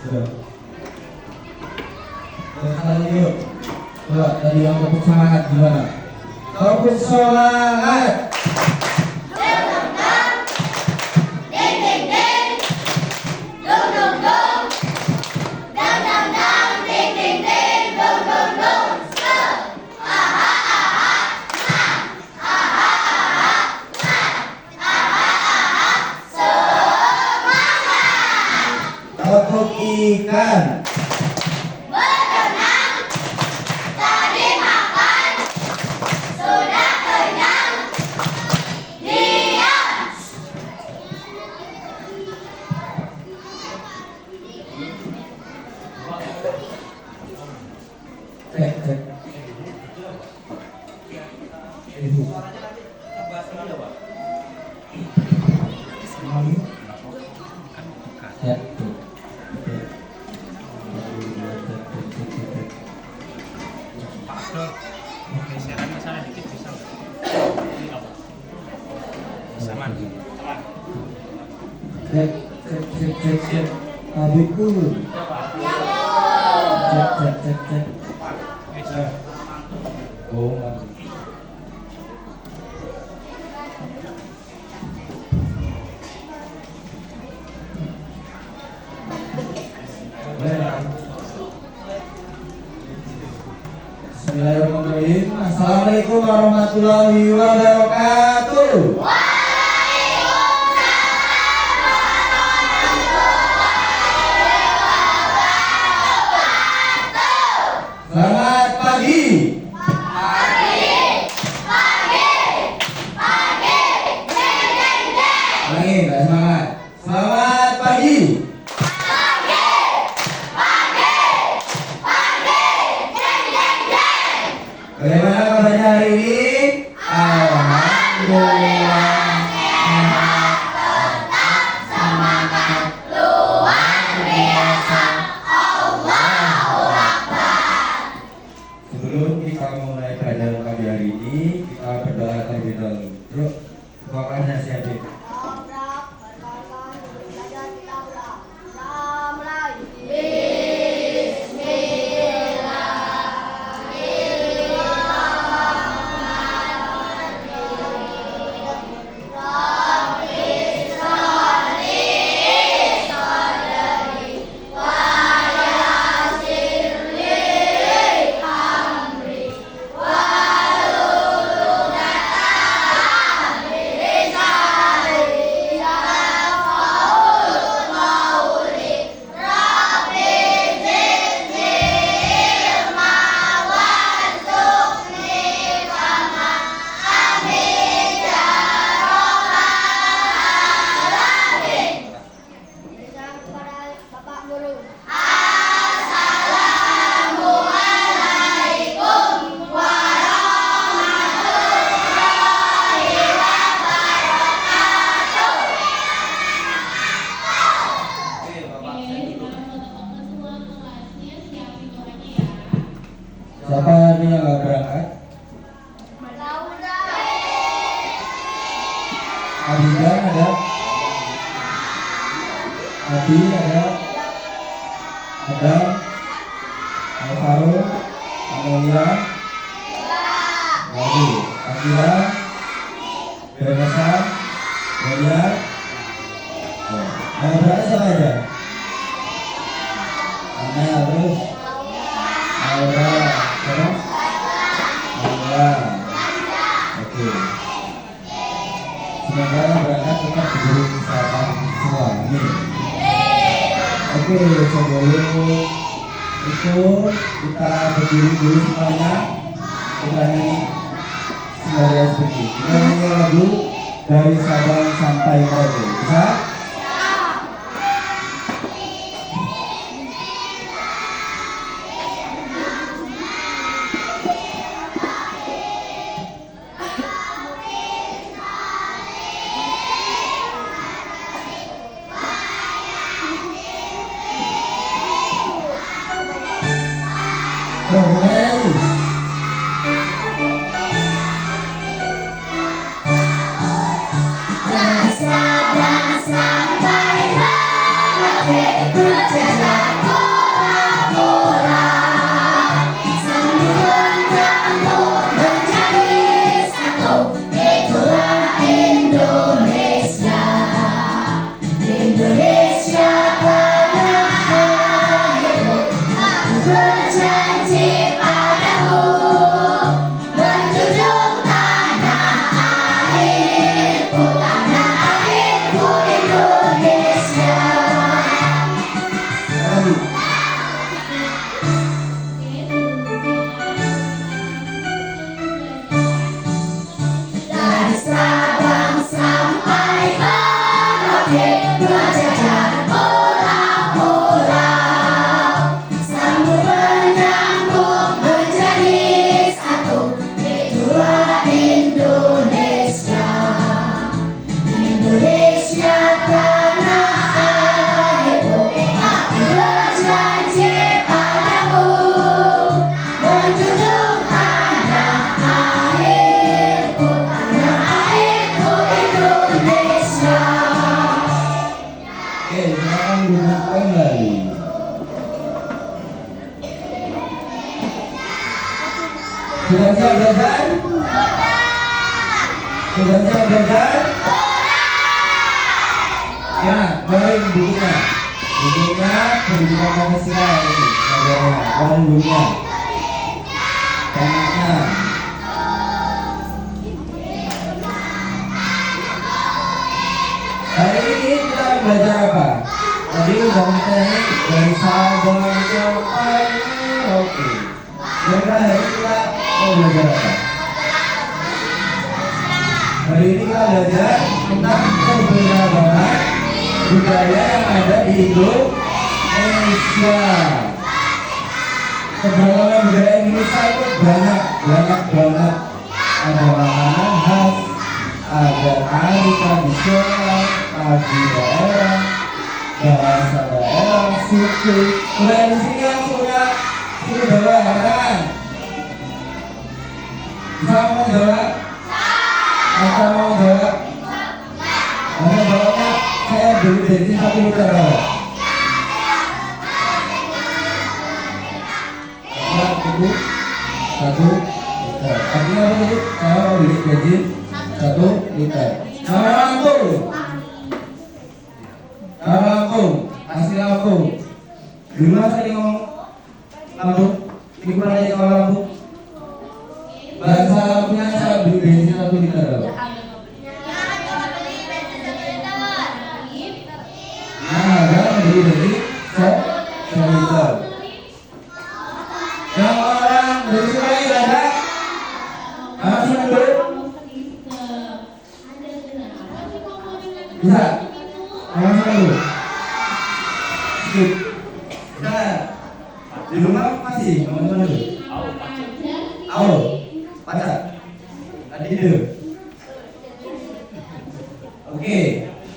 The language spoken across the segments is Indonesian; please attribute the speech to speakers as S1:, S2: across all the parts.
S1: Sudah. Kalian yuk. Coba tadi yang tepuk semangat gimana? Tepuk semangat. Tepuk ikan.
S2: Berenang, tadi makan, sudah kenyang, diam.
S1: Cek. Ibu. Ya, tuh.
S3: Geseran ke sana dikit bisa nggak? Saman.
S1: Cek. Adikku. Cek. Oh, Bismillahirrahmanirrahim. Assalamualaikum warahmatullahi wabarakatuh. Selamat pagi. Lagi, nggak semangat. Selamat pagi. Bagaimana kabarnya hari ini? Alhamdulillah. Sebelum kita mulai pelajaran pagi hari ini, kita berdoa terlebih dahulu. Yuk, doakannya siapin. Siapa nih yang nggak berangkat? Abida ada, Abi ada, Alvaro, Amelia, Lagi, Akila, Vanessa, Delia. Yang berangkat siapa aja? Ana terus, Aura, terus, Aura. Oke. Semoga berangkat tetap diberi kesehatan semua. Amin. Oke, sebelum itu kita berdiri dulu semuanya. Kita nyanyi semuanya seperti ini. Kita nyanyi lagu dari Sabang sampai Merauke. Bisa?
S2: Sabang sampai Merauke. berjajar pola-pola, seluruh nyambung menjadi satu. Itulah Indonesia, Indonesia tanah airku. Aku berjanji padamu, menjunjung tanah airku, tanah airku Indonesia. Dari Sabang sampai Merauke, berjajar pola-pola, sambung menyambung menjadi satu. Itulah Indonesia, Indonesia tanah airku. Aku berjanji padamu, menjunjung tanah airku, tanah airku Indonesia.
S1: Oke, silakan duduk kembali. Sudah siap belajar? Sudah siap belajar? Ya, baik bukunya. Bukunya pendidikan Pancasila ini. Bahan bukunya. Temanya. Hari ini kita akan belajar apa? Tadi udah materi dari Sabang sampai Merauke. Kira-kira hari ini kita mau belajar apa? Hari ini kita belajar tentang keberagaman budaya yang ada di Indonesia. Keberagaman budaya Indonesia itu banyak banget. Ada makanan khas, ada tari tradisional, tari daerah, bahasa daerah, suku. Mulai di sini yang punya suku Jawa, kan? Bisa mau jawab? Bisa mau jawab? Mau jawabnya? Saya beri bensin 1 liter. Satu liter. Artinya apa itu? Saya mau beli bensin 1 liter. Nama Lampung. Nama Lampung. Asli Lampung. Dulu saya ngomong Lampung. Ini kurang aja kalau Lampung. Bahasa Lampungnya saya beli bensin 1 liter. Nah, ada beli bensin 1 liter. Yang orang dari Sungai ada? Masih dulu? Bisa? Masih dulu? Skip. Nah, di rumah masih teman-teman dulu. Au, pacar. Tadi itu. Oke,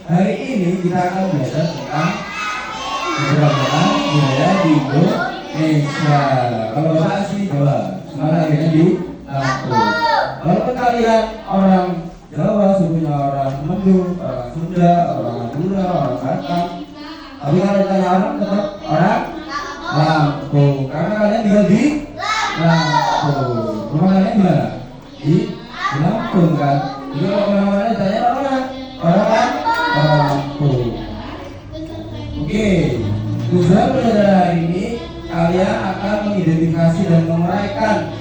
S1: hari ini kita akan belajar tentang keberagaman budaya di Indonesia. Kalau Bapak asli Jawa, sekarang akhirnya di Lampung. Walaupun kalian orang Jawa, sukunya orang Mendung, orang Sunda, orang Madura, orang Batak, tapi kalau ditanya orang tetap orang Lampung. Karena kalian tinggal di Lampung. Rumah kalian di mana? Di Lampung kan? Jadi kalau kemana-mana ditanya orang Lampung. Oke, tujuan pelajaran hari ini kalian akan mengidentifikasi dan menguraikan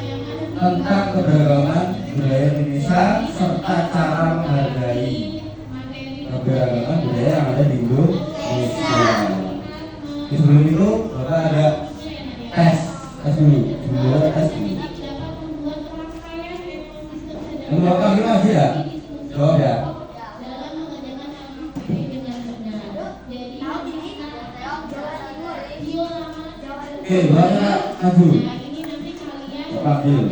S1: tentang keberagaman budaya Indonesia serta cara menghargai keberagaman budaya yang ada di Indonesia. Sebelum itu Bapak ada tes dulu. Sebelum ada tes dulu. Yang Bapak gimana sih ya? Jawab ya. Oke, Bapak maju. Panggil.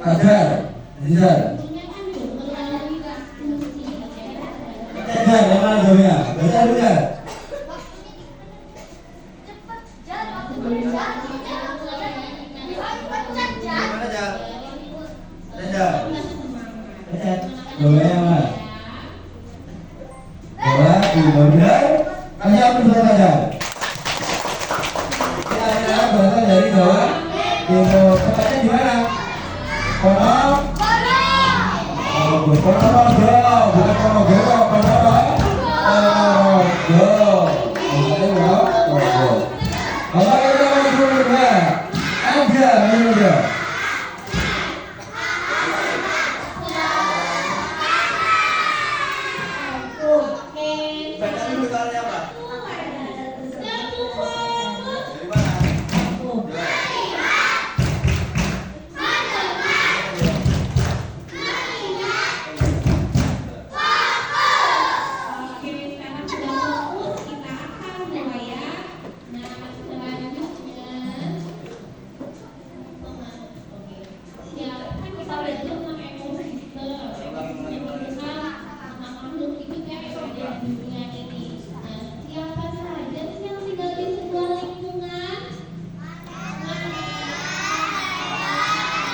S1: Ajar, Ajar. Ajar, yang mana jawabnya? Baca dulu ya. Mana Ajar? Ajar. Ajar. Jawabnya yang mana? Jawab, benar. Hanya aku saja. Kita adalah berasal dari Jawa Timur. Tempatnya di mana? Ponorogo. Ponorogo, bukan Ponorogo, Ponorogo. Bapak kita mau dulu ya. Ada, ada.
S3: Baca dulu soalnya apa?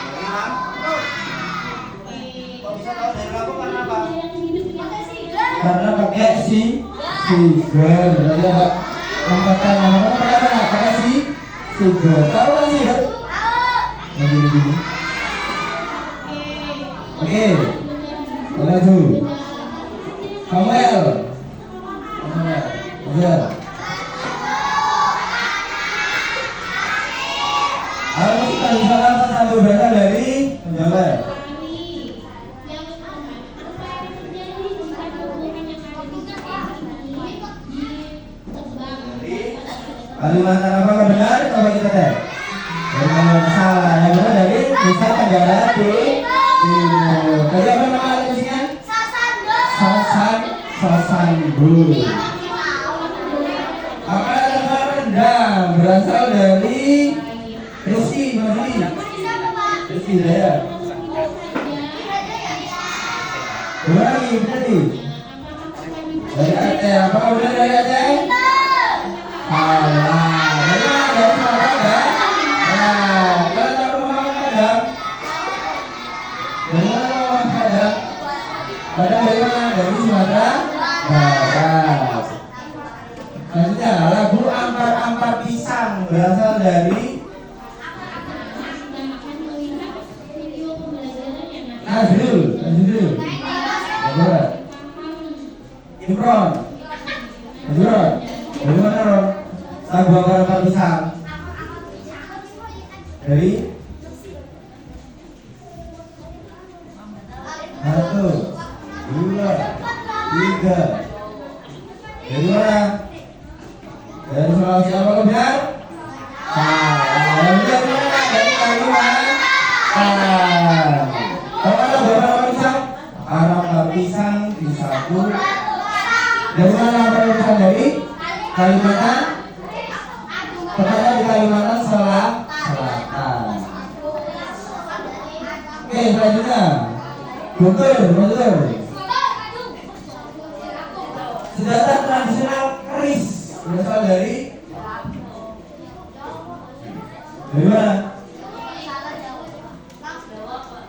S3: Dari mana? Kok bisa tahu dari lagu karena apa?
S1: Karena pakai sigar. Berarti ada angkatan nama apa? Pakai sigar. Tahu kan sih? Begini. Oke. Maju. Samuel. Ya. Harus kita bisa langsung satu berasal dari penjualan. Kalimantan apa yang benar? Coba kita tes. Kalimantan salah. Yang benar dari Nusa Tenggara Timur. Tadi apa nama alatnya? Sasandu. Apa nama rendang? Berasal dari Rizky, Rizky ya. Benar lagi, benar nih. Dari Aceh, apa benar dari Aceh? Salah. Dari mana? Dari Sumatera. Nah, kalau tahu rumah Padang. Dari mana rumah Padang? Padang dari mana? Dari Sumatera Barat. Selanjutnya lagu Ampar-Ampar Pisang berasal dari Nazrul. Barat. Imron. Nazrul. Dari mana Ron? Lagu Ampar-Ampar Pisang dari satu, dua, tiga. Dari mana? Dari Sulawesi. Apa benar? Salah. Yang benar mana? Dari Kalimantan. Apa lagu Ampar-Ampar Pisang? Ampar Pisang di satu. Dari mana Ampar-Ampar Pisang? Dari Kalimantan. Tepatnya di Kalimantan Selatan. Oke, selanjutnya Guntur. Senjata tradisional keris berasal dari mana?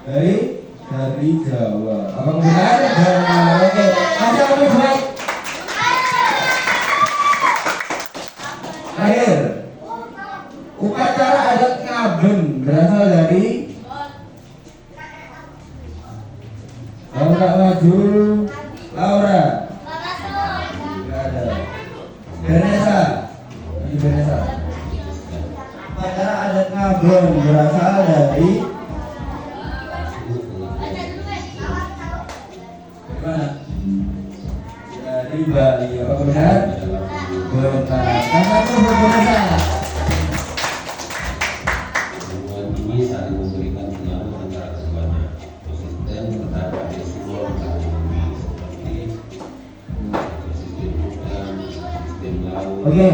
S1: Dari Jawa. Apa benar? Oke, aja lebih baik. Terakhir, upacara adat Ngaben berasal dari Laura maju. Laura. Enggak ada. Vanessa. Ini Vanessa. Upacara adat Ngaben berasal dari mana? Dari Bali. Apa benar? Benar. Satu Vanessa.
S4: Ini saling memberikan pengaruh antara keduanya. Konsisten terhadap risiko ekonomi seperti sistem hutan, sistem laut.
S1: Oke,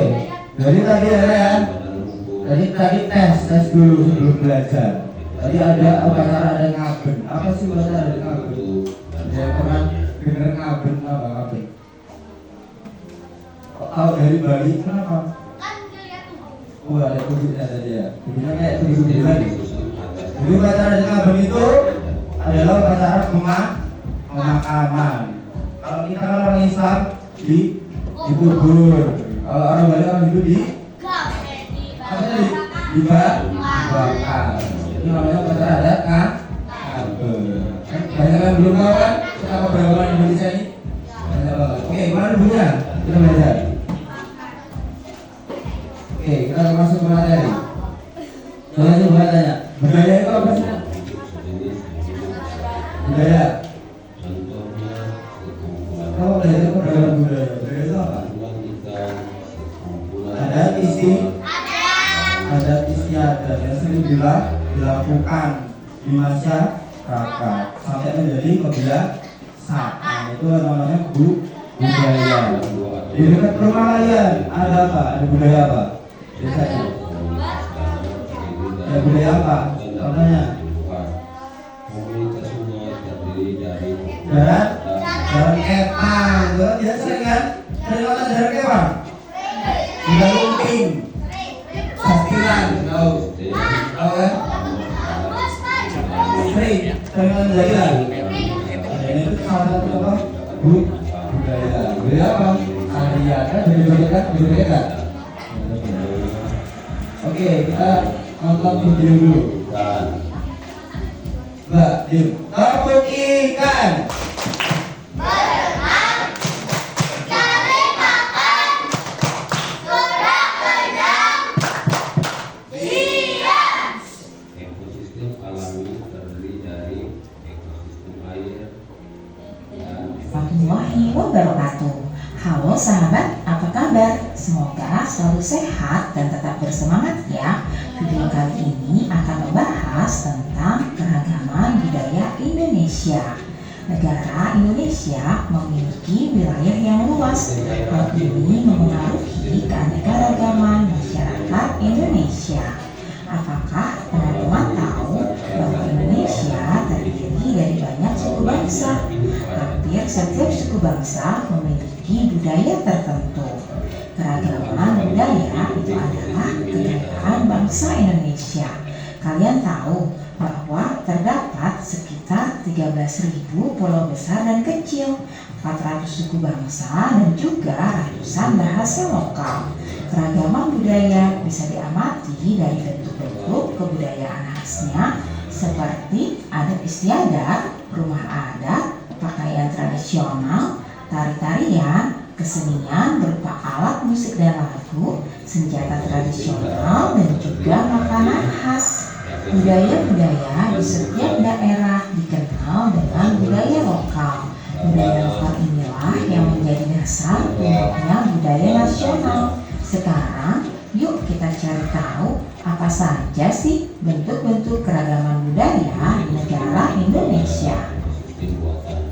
S1: jadi tadi ada ya. Tadi tes dulu sebelum belajar. Tadi ada upacara ada Ngaben. Apa sih upacara ada Ngaben? Saya pernah dengar Ngaben apa Ngaben? Kok tahu dari Bali kenapa? Oh ada tujuhnya tadi ya. Tujuhnya kayak tujuh di Bali. Jadi upacara ada Ngaben itu adalah upacara pemakaman. Kalau kita kan orang Islam di dikubur. Kalau orang Bali orang hidup di apa tadi? Dibakar. Itu namanya upacara adat kan? Banyak yang belum tahu kan tentang keberagaman Indonesia ini? Banyak banget. Oke, gimana bunyinya? Kita belajar. Oke, kita masuk ke materi. Soalnya bukan tanya, budaya itu apa sih? Budaya. Kamu belajar keberagaman budaya. Budaya itu apa? Adat istiadat yang sering dilakukan di masyarakat sampai menjadi kebiasaan. Itu namanya budaya. Di dekat rumah kalian ada apa? Ada budaya apa? Biasanya. Ada budaya apa? Contohnya? Jalan kepang. Dia sering kan? Sering nonton jalan kepang? Udah lumping. Pastikan. Tahu kan? Sering nonton jalan. Ini itu salah satu apa? Budaya apa? Karya kan? Budaya kan? Oke, kita nonton video dulu. Mbak, diam. Tepuk ikan.
S4: Ekosistem alami terdiri dari ekosistem air dan
S5: Warahmatullahi wabarakatuh. Halo sahabat, apa kabar? Semoga selalu sehat dan tetap bersemangat ya. Video kali ini akan membahas tentang keragaman budaya Indonesia. Negara Indonesia memiliki wilayah yang luas. Hal ini mempengaruhi keanekaragaman masyarakat Indonesia. Apakah teman-teman tahu bahwa Indonesia terdiri dari banyak suku bangsa? Hampir setiap suku bangsa memiliki budaya tertentu. Keragaman budaya itu adalah kekayaan bangsa Indonesia. Kalian tahu bahwa terdapat sekitar 13.000 pulau besar dan kecil, 400 suku bangsa, dan juga ratusan bahasa lokal. Keragaman budaya bisa diamati dari bentuk-bentuk kebudayaan khasnya seperti adat istiadat, rumah adat, pakaian tradisional, tari-tarian, kesenian berupa alat musik dan lagu, senjata tradisional, dan juga makanan khas. Budaya-budaya di setiap daerah dikenal dengan budaya lokal. Budaya lokal inilah yang menjadi dasar bentuknya budaya nasional. Sekarang, yuk kita cari tahu apa saja sih bentuk-bentuk keragaman budaya di negara Indonesia.
S4: ekosistem buatan.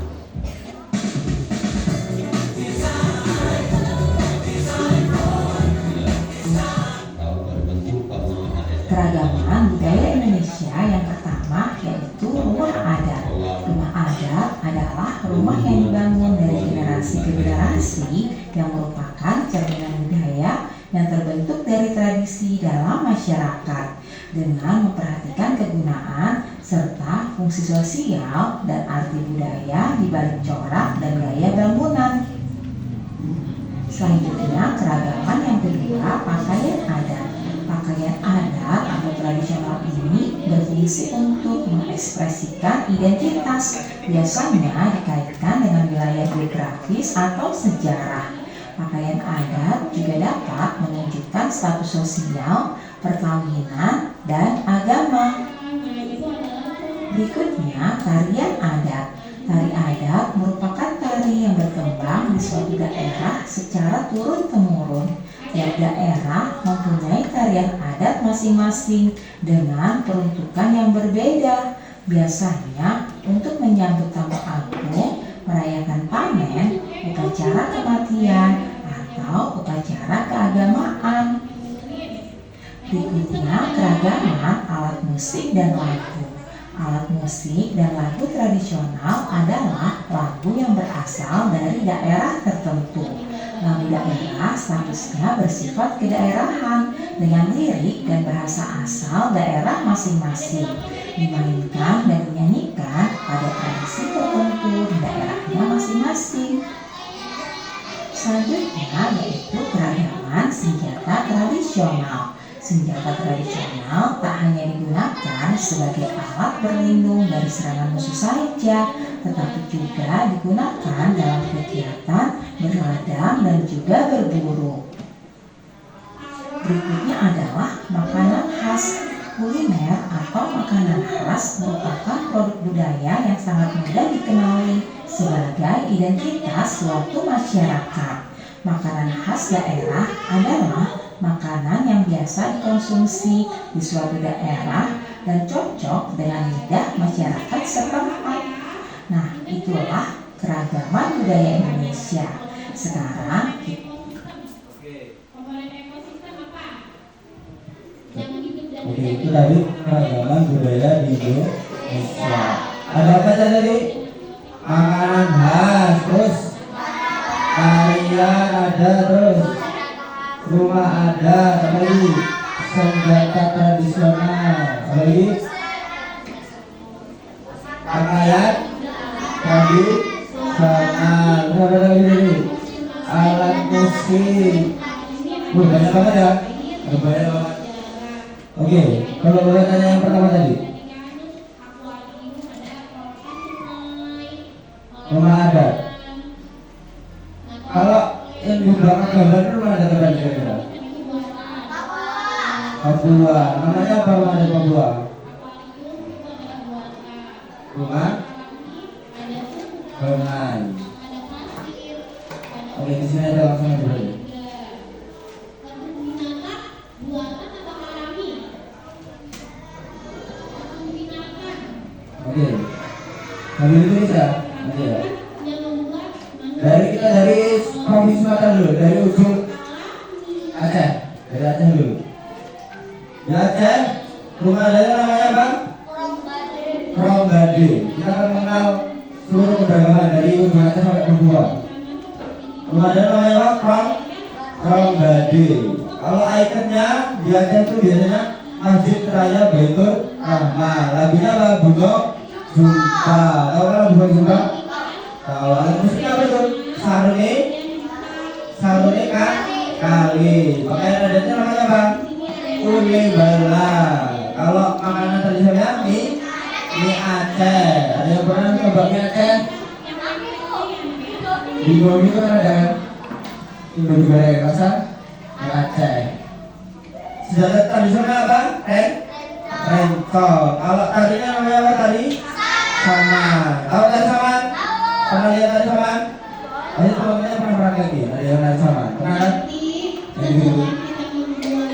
S4: Kalau berbentuk karena
S5: Keragaman budaya Indonesia yang pertama yaitu rumah adat. Rumah adat adalah rumah yang dibangun dari generasi ke generasi yang merupakan cerminan budaya yang terbentuk dari tradisi dalam masyarakat dengan memperhatikan kegunaan serta fungsi sosial dan arti budaya di balik corak dan gaya bangunan. Selanjutnya, keragaman yang kedua, pakaian adat. Pakaian adat atau tradisional ini berfungsi untuk mengekspresikan identitas, biasanya dikaitkan dengan wilayah geografis atau sejarah. Pakaian adat juga dapat menunjukkan status sosial, perkawinan, dan agama. Berikutnya, tarian adat. Tari adat merupakan tari yang berkembang di suatu daerah secara turun-temurun. Tiap daerah mempunyai tarian adat masing-masing dengan peruntukan yang berbeda. Biasanya untuk menyambut tamu agung, merayakan panen, upacara kematian, atau upacara keagamaan. Berikutnya, keragaman alat musik dan lagu. Alat musik dan lagu tradisional adalah lagu yang berasal dari daerah tertentu. Lagu daerah statusnya bersifat kedaerahan dengan lirik dan bahasa asal daerah masing-masing, dimainkan dan dinyanyikan pada tradisi tertentu di daerahnya masing-masing. Selanjutnya yaitu keragaman senjata tradisional. Senjata tradisional tak hanya digunakan sebagai alat berlindung dari serangan musuh saja, tetapi juga digunakan dalam kegiatan berladang dan juga berburu. Berikutnya adalah makanan khas. Kuliner atau makanan khas merupakan produk budaya yang sangat mudah dikenali sebagai identitas suatu masyarakat. Makanan khas daerah adalah makanan yang biasa dikonsumsi di suatu daerah dan cocok dengan lidah masyarakat setempat. Nah, itulah keragaman budaya Indonesia. Sekarang
S1: Oke, itu tadi keragaman budaya di Indonesia. Ada apa saja tadi? Makanan khas, terus tarian ada, terus rumah ada, apa lagi? Senjata tradisional, apa lagi? Pakaian tradisional, apa lagi tadi? Alat musik. Banyak banget ya? Banyak banget. Oke, kalau boleh tanya yang pertama tadi, rumah adat. Kalau yang di belakang gambar itu rumah adat apa kira-kira? Papua. Namanya apa rumah adat Papua? Rumah Bengai. Oke, di sini ada langsung yang berani. Oke, kami itu bisa, ya. Dari provinsi Sumatera dulu, dari ujung Aceh, dari Aceh dulu. Di Aceh, rumah adatnya namanya apa? Kronggade. Kita akan mengenal seluruh perdagangan dari ujung Aceh sampai Papua. Rumah adat namanya apa? Kronggade. Kalau ikonnya di Aceh itu biasanya Masjid Raya Baitur Rahmah. Lagunya apa? Bunga Jumpa. Tahu kan lagu Bunga Jumpa? Tahu. Alat musiknya apa itu? Saruni kan? Kali. Pakaian adatnya namanya apa? Uli bala. Kalau makanan tradisionalnya mie Aceh. Ada yang pernah coba mie Aceh? Di Indomie itu kan ada kan? Indomie goreng rasa mie Aceh. Senjata tradisional apa? Rentol. Kalau tadinya namanya apa tadi? Saman. Tahu tadi saman? Pernah lihat tadi saman? Ayo teman-teman pernah lagi? Ada yang tadi saman? Pernah kan?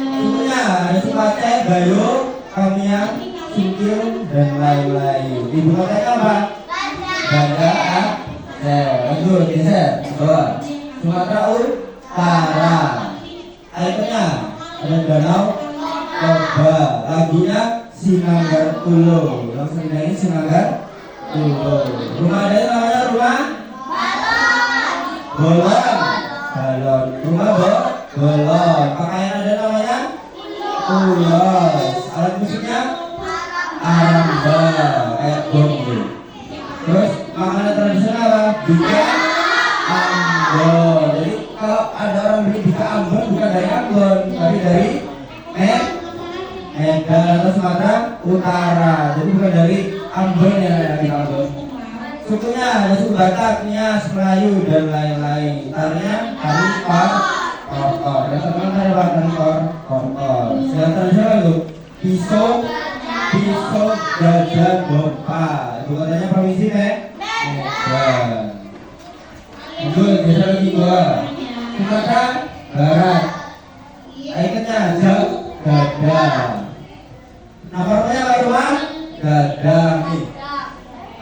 S1: Sukunya ada suku Aceh, Gayo, Kamiang, Singkil, dan lain-lain. Ibu kotanya apa? Banda Aceh. Lanjut, geser. Bawah. Sumatera Utara. Ikonnya ada danau Toba. Lagunya Sinanggar Tulo. Langsung nyanyi Sinanggar Tulo. Rumah ada namanya rumah Bolon. Balon. Rumah Bolon. Pakaian ada namanya Ulos. Alat musiknya Aramba, kayak bongo. Terus makanan tradisional apa? Bika Ambon. Jadi kalau ada orang beli bika Ambon bukan dari Ambon, tapi dari Medan atau Sumatera Utara. Jadi bukan dari Ambon yang ada di Ambon. Sukunya ada suku Batak, Nias, Melayu dan lain-lain. Tarinya tari korkor. Yang terkenal tari apa? Tari korkor. Yang tradisional itu pisau, gajah, dompa. Ibu kotanya provinsi Medan. Lanjut, geser lagi gua. Sumatera Barat. Ikonnya gada. Namanya apa rumah? Gadang.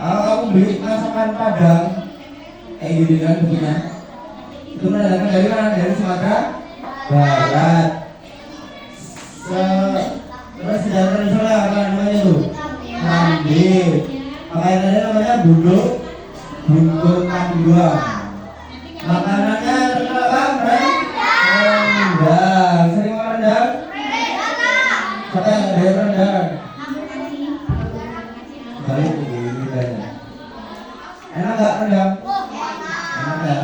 S1: Kalau kamu beli masakan Padang, gini kan bentuknya. Itu menandakan dari mana? Dari Sumatera Barat. Terus sejarah tradisional apa namanya itu? Rambit. Pakaian ada namanya bunduk tangguang. Makanannya terkenal apa? Rendang. Sering makan rendang? Siapa yang ada rendang? Balik begini rendangnya. Enak gak rendang? Enak ya?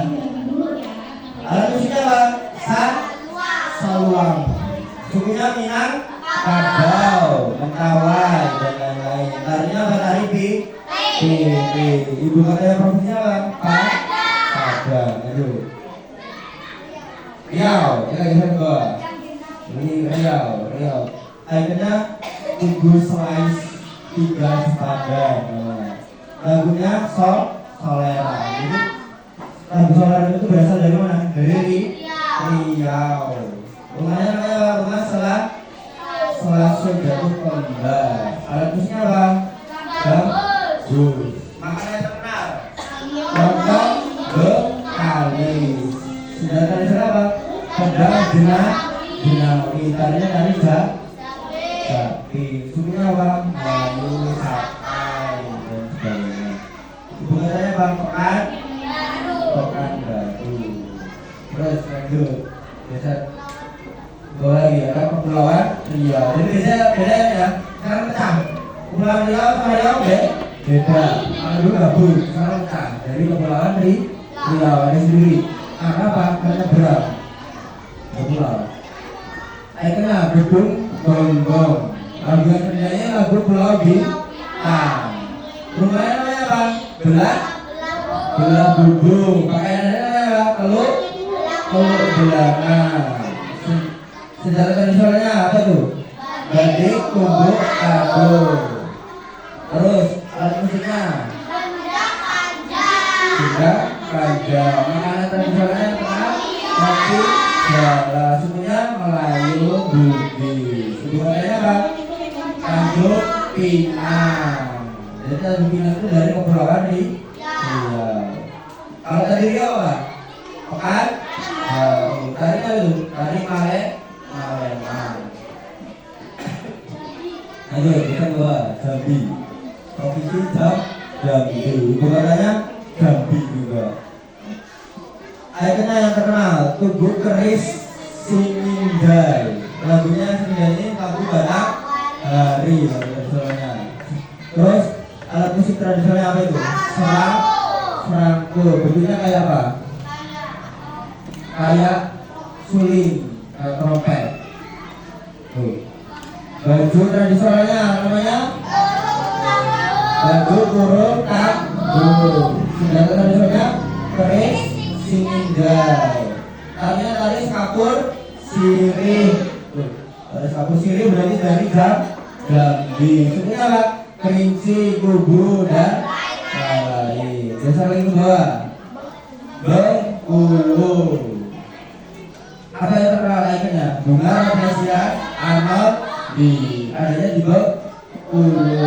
S1: Sukunya Minangkabau, Mentawai, dan lain-lain. Tarinya apa tari Bi? Ibu kota provinsinya apa? Padang. Ayo. Riau, kita geser ke bawah. Ini Riau. Ikonnya Tugu Slice 3 Sepadan. Lagunya Solera. Jadi lagu Solera itu berasal dari mana? Dari Riau. Rumahnya namanya rumah Selah Sejatuh Kembar. Alat musiknya apa? Bagus.
S3: Makanan terkenal.
S1: Lontong Betawi. Sudah tadi apa? Pedang Jenawi. Tarinya tari Japi. Sukunya apa? Melayu, Sakai, dan sebagainya. Ibu katanya apa? Pekan Batu. Terus lanjut. Geser bawah lagi ada Kepulauan Riau. Jadi beda ya. Sekarang pecah. Kepulauan Riau sama Riau beda. Kalau dulu gabung, sekarang pecah. Dari Kepulauan Riau ada sendiri. Karena apa? Karena berat. Pulau. Ikonnya gedung Gonggong. Lagu kerjanya lagu Pulau Bintang. Rumahnya namanya apa? Belah Bubung. Pakaiannya namanya apa? Teluk Belangan. Sejarah tradisionalnya apa tuh? Badik, tumbuk, kado. Terus alat musiknya? Gendang panjang. Makanan tradisionalnya terkenal roti jala. Sukunya Melayu, Bugis. Suku katanya apa? Tanjung Pinang. Jadi Tanjung Pinang itu dari Kepulauan Riau. Kalau tadi Riau apa? Pekan tari apa itu? Tari Maleman. Ayo kita ke Jambi. Provinsi Jambi. Ibu kotanya Jambi juga. Ikonnya yang terkenal Tugu Keris Sinindai. Lagunya Sinindai ini lagu Batak Hari tradisionalnya. Terus alat musik tradisionalnya apa itu? Serangko. Bentuknya kayak apa? Kayak suling, kayak trompet. Tuh. Baju tradisionalnya namanya baju kurung tambur. Senjata tradisionalnya keris sinindai. Tarinya tari kapur sirih. Tuh. Tari kapur sirih berarti dari Jambi. Sukunya apa? Kerinci, Kubu, dan lain. Geser lagi ke bawah. Bengkulu. Apa yang terkenal ikonnya? Bunga Rafflesia Arnold di adanya di Bengkulu.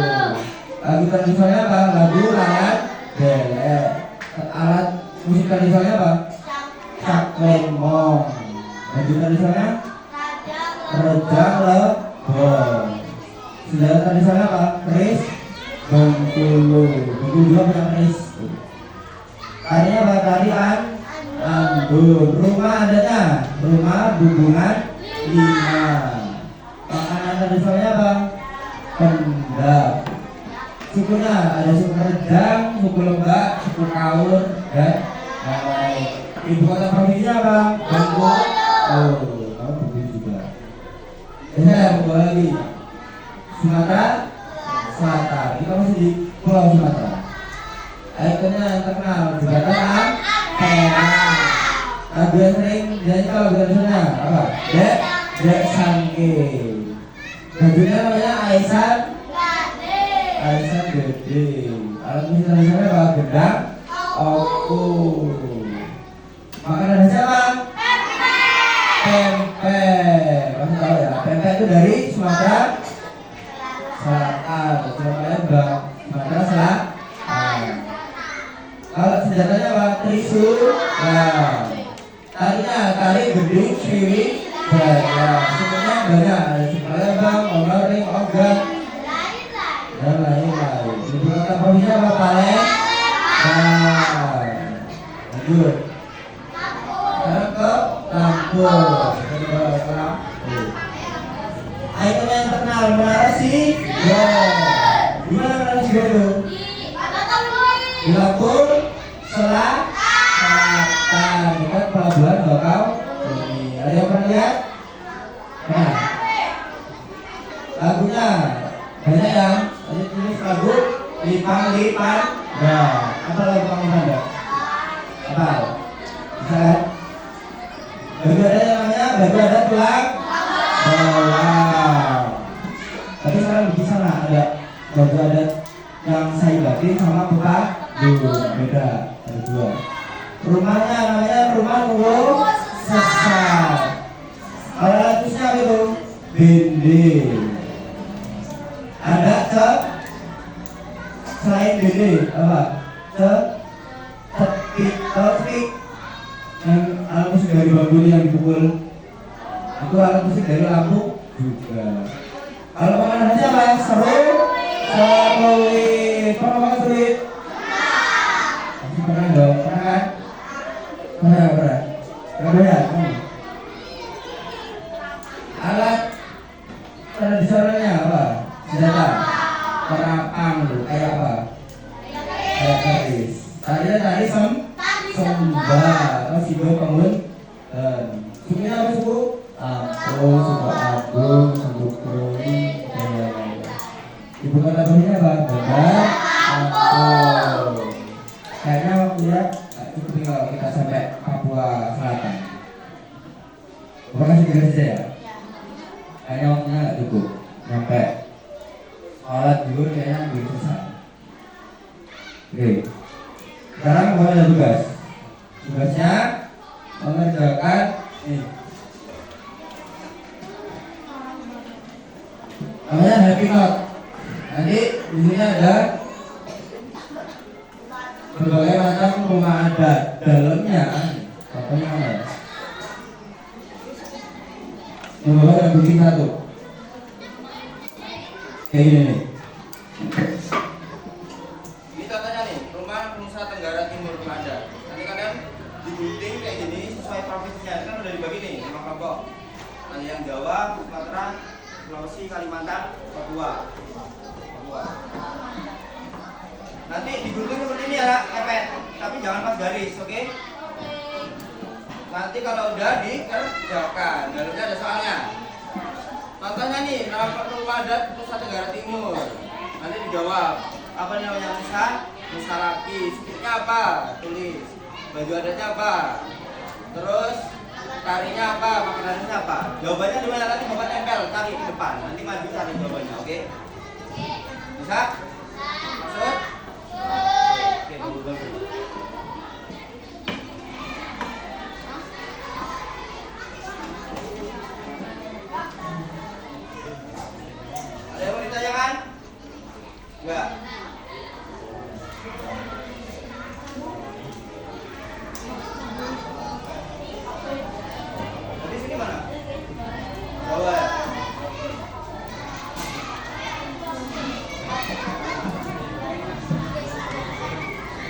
S1: Lagu tradisionalnya apa? Lagu Layan Belek. Alat musik tradisionalnya apa? Caklemong. Lagu tradisionalnya Rejang Lebong. Senjata tradisionalnya apa? Keris Bengkulu. Bengkulu juga punya keris. Tarinya apa? Tarian Ambon. Rumah adanya rumah Bubungan 5. Makanan tradisionalnya apa? Kendap. Sukunya ada suku Rejang, suku Lembak, suku Kaur, dan lain-lain. Ibu kota provinsinya apa? Bengkulu. Oh, kamu Bengkulu juga. Saya mau lagi Sumatera Selatan. Kita masih di Pulau Sumatera. Ikonnya yang terkenal jembatan Ampera. Lagu yang sering dinyanyi kalau tradisionalnya apa? Dek Sangke. Bajunya namanya Aisan Gede. Alat musik tradisionalnya apa? Gendang Oku. Makanan siapa? Pempek. Kamu tahu ya? Pempek itu dari Sumatera Selatan. Sumatera Selatan. Kalau senjatanya apa? Trisulan. Tarinya tari gending, siri, banyak. Semuanya banyak. Ada Palembang, Oloring, Ogan, dan lain-lain. Ibu kota provinsi apa? Palembang. Lanjut. Sekarang ke Lampung. Ikonnya yang terkenal Menara Sigor. Di mana Menara Sigor itu? Di Lampung Selatan, dekat pelabuhan Bakau. Ada yang pernah lihat? Pernah? banyak yang tulis lagu lipat. Nah, apa lagu kamu Anda? Apa? Bisa kan? Baju adat namanya baju adat tulang bawang. Tapi sekarang di sana ada baju adat yang saya batin sama bukan beda, ada dua. Rumahnya namanya rumah nunggu sesat. Alatnya apa itu? Dinding. Ada selain dinding apa? Tetik yang alat musik dari bambu yang dipukul itu alat musik dari lampu juga. Kalau makanan apa? Seruit. Pernah makan seruit? Masih pernah dong? Pernah kan? Pernah ya? Alat tradisionalnya apa? Senjata? Terapang kayak apa? Kayak keris. Tadi sembah, masih dua bangun. Sukunya apa suku? Suku Agung, suku Krui. Ibu kota Belinya apa? Bandar Lampung. Kayaknya waktu ya cukup tinggal kita sampai Papua Selatan. Terima kasih saja ya. Kayaknya waktunya nggak cukup nyampe alat dulu kayaknya belum selesai. Oke. Sekarang mau ada tugas. Tugasnya mengerjakan ini. Namanya happy note. Nanti di sini ada berbagai macam rumah adat. Dalamnya contohnya apa ya? Coba ada bikin satu. Kayak gini nih.
S3: Ini contohnya nih, rumah Nusa Tenggara Timur rumah adat. Nanti kalian digunting kayak gini sesuai provinsinya. Kan udah dibagi nih 5 kelompok. Ada yang Jawa, Sumatera, Sulawesi, Kalimantan, Papua. Nanti digunting seperti ini ya, kepet. Tapi jangan pas garis, oke? Nanti kalau udah dikerjakan, dalamnya ada soalnya. Contohnya nih, nama rumah adat Nusa Tenggara Timur. Nanti dijawab, apa namanya Nusa Laki, sukanya apa? Tulis. Baju adatnya apa? Terus tarinya apa? Makanannya apa? Jawabannya di mana nanti Bapak tempel, cari di depan. Nanti maju cari jawabannya, oke? Bisa? Maksud? Oke, bagus. Ada yang mau ditanyakan? Enggak. Tadi sini mana? Jawa ya?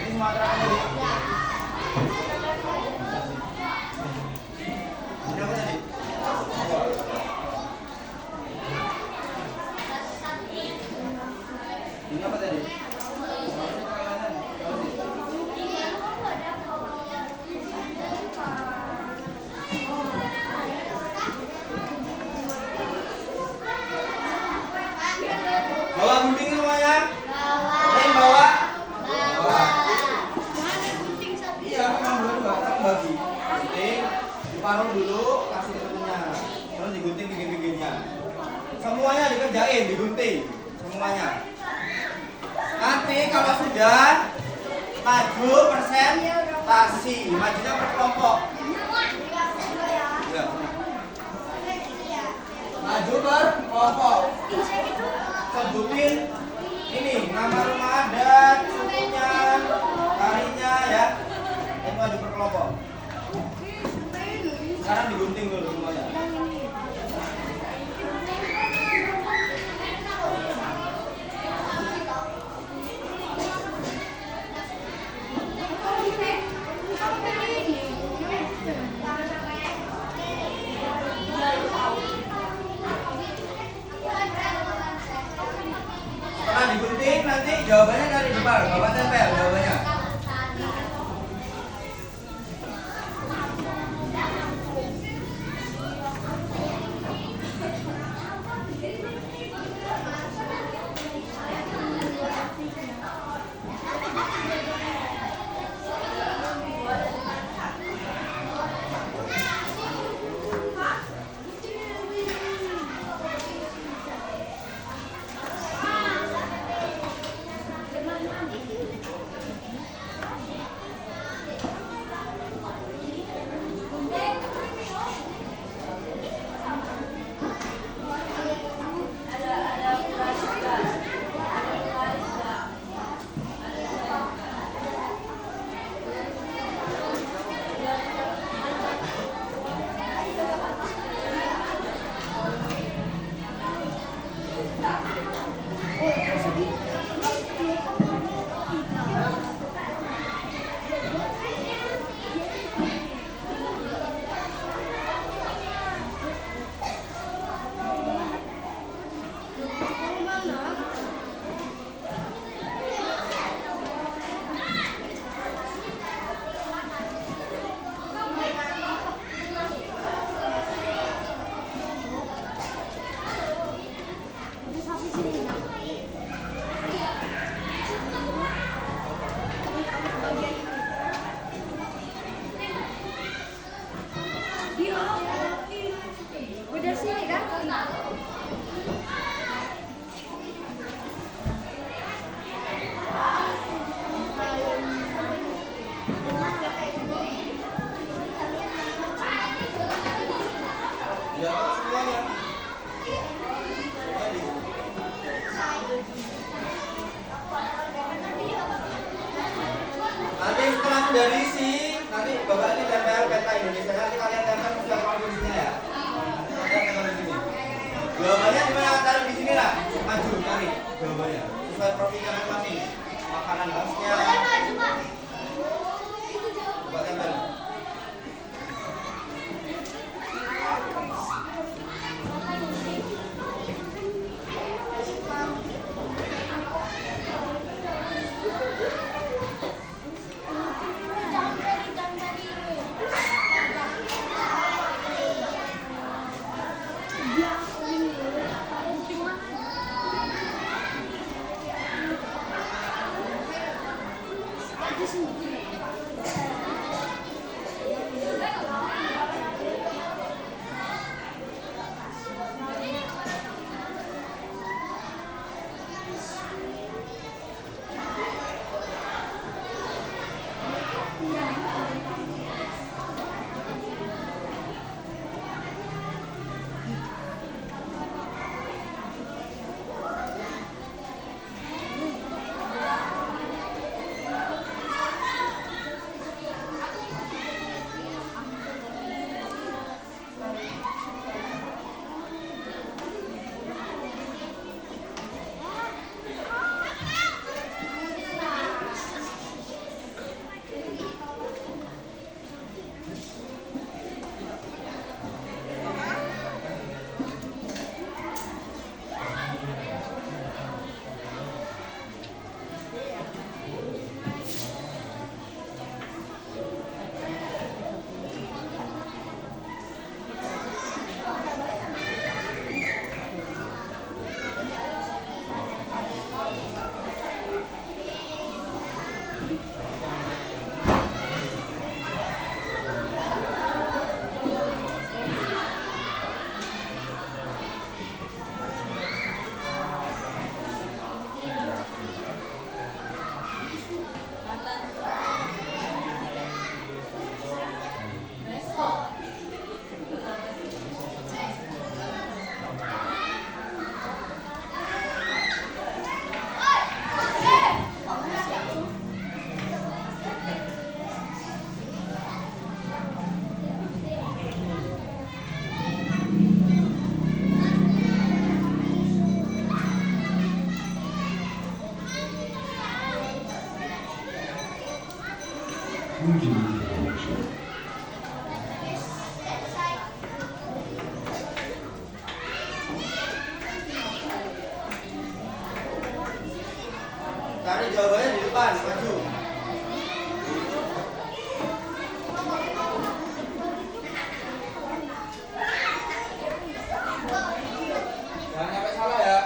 S3: Ini Sumatera kan tadi? Ini apa tadi? Ini apa tadi? Bawa gunting semuanya? Ada yang bawa? Bawa. Iya, memang dua-dua, tapi bagi. Gunting, diparuh dulu, kasih ke temennya. Terus digunting pinggir-pinggirnya. Semuanya dikerjain, digunting. Semuanya. Nanti kalau sudah maju presentasi, majunya per kelompok. Ya. Maju per kelompok. Sebutin ini nama rumah adat, sukunya, tarinya ya. Itu maju per kelompok. Sekarang digunting dulu semuanya. Setelah digunting nanti jawabannya dari depan, Bapak tempel jawabannya. Jawab semuanya. Jadi. Nanti setelah sudah diisi, nanti Bapak ini tempel peta Indonesia. Nanti kalian tempel sesuai kondisinya ya. Kalian tempel di sini. Jawabannya gimana? Taruh di sini lah. Maju, tarik jawabannya. Sesuai profilnya masing-masing. Makanan khasnya. Coba tempel. Cari jawabannya di depan, maju. Jangan sampai salah ya.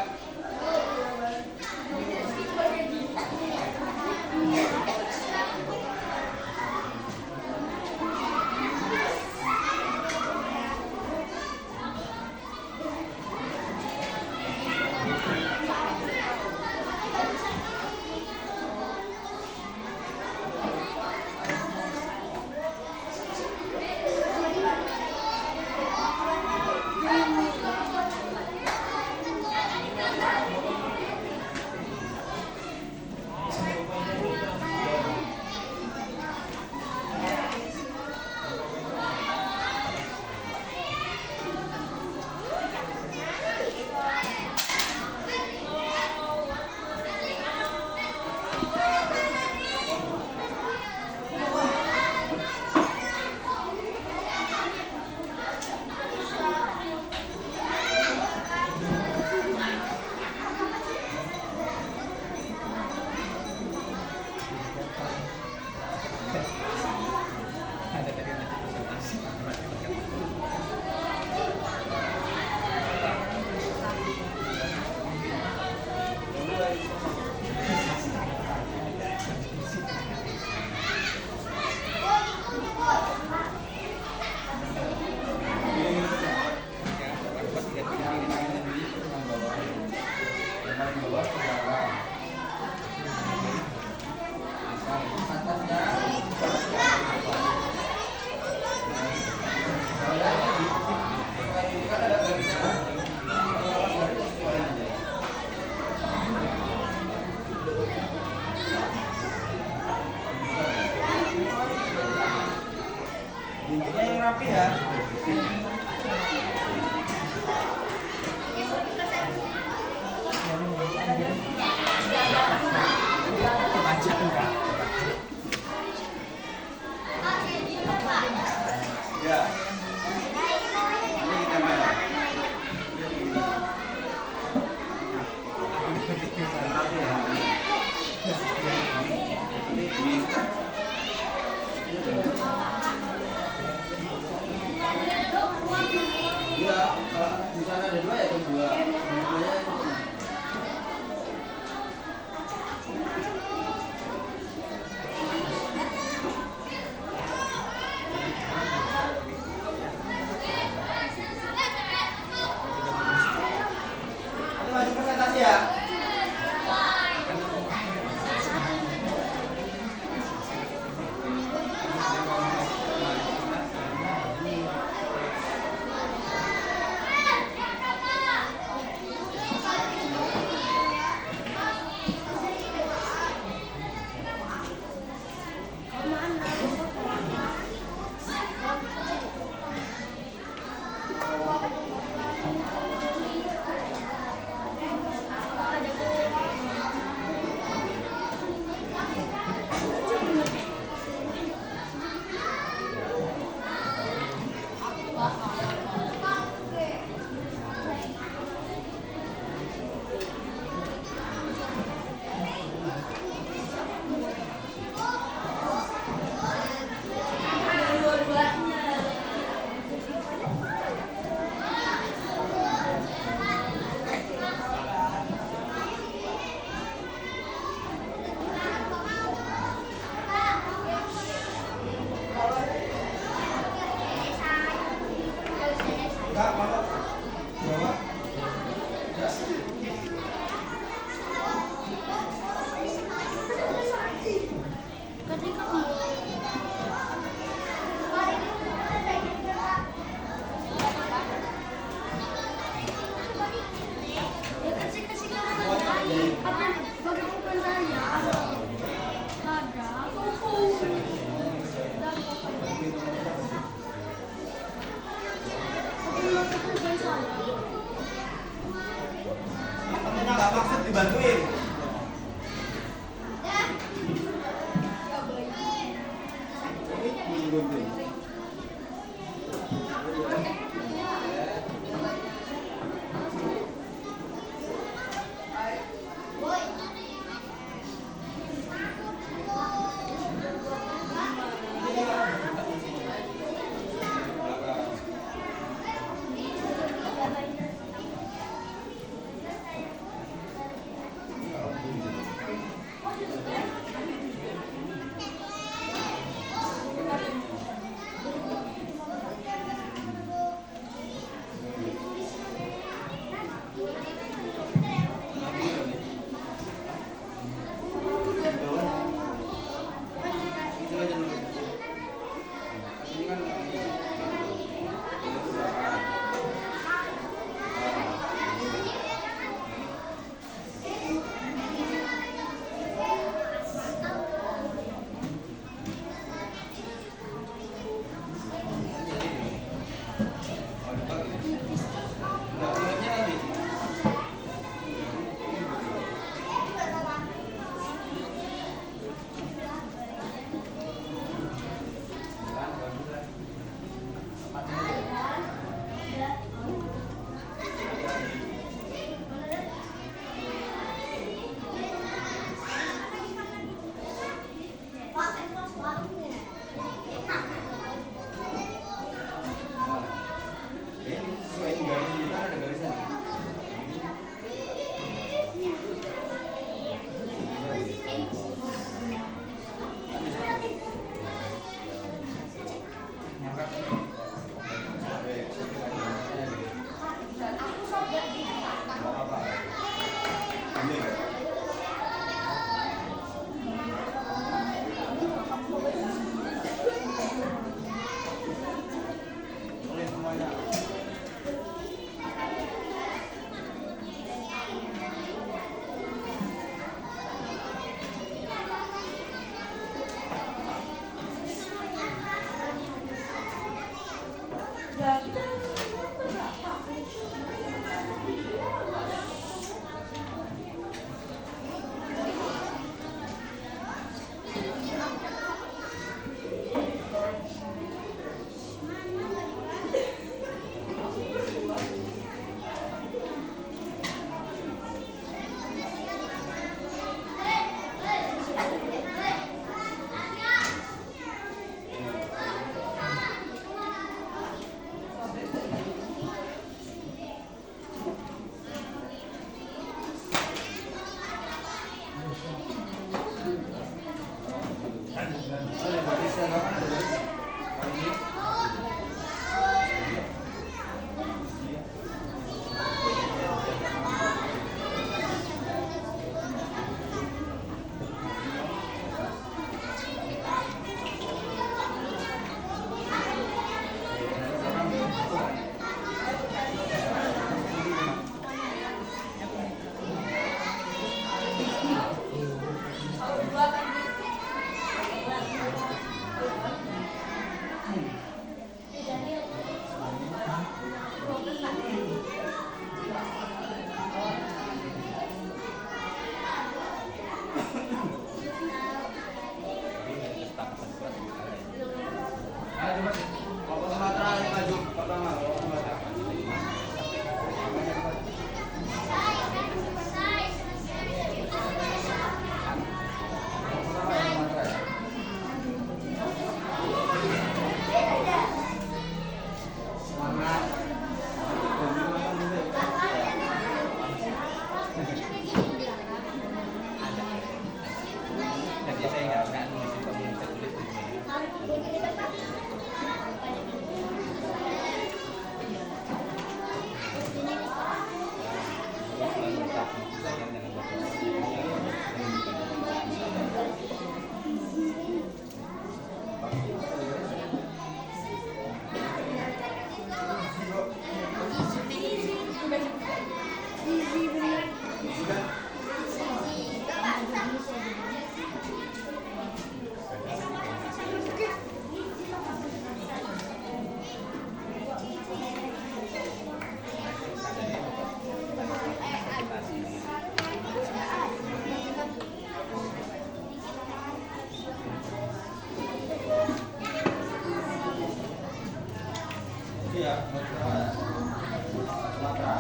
S3: Sumatera.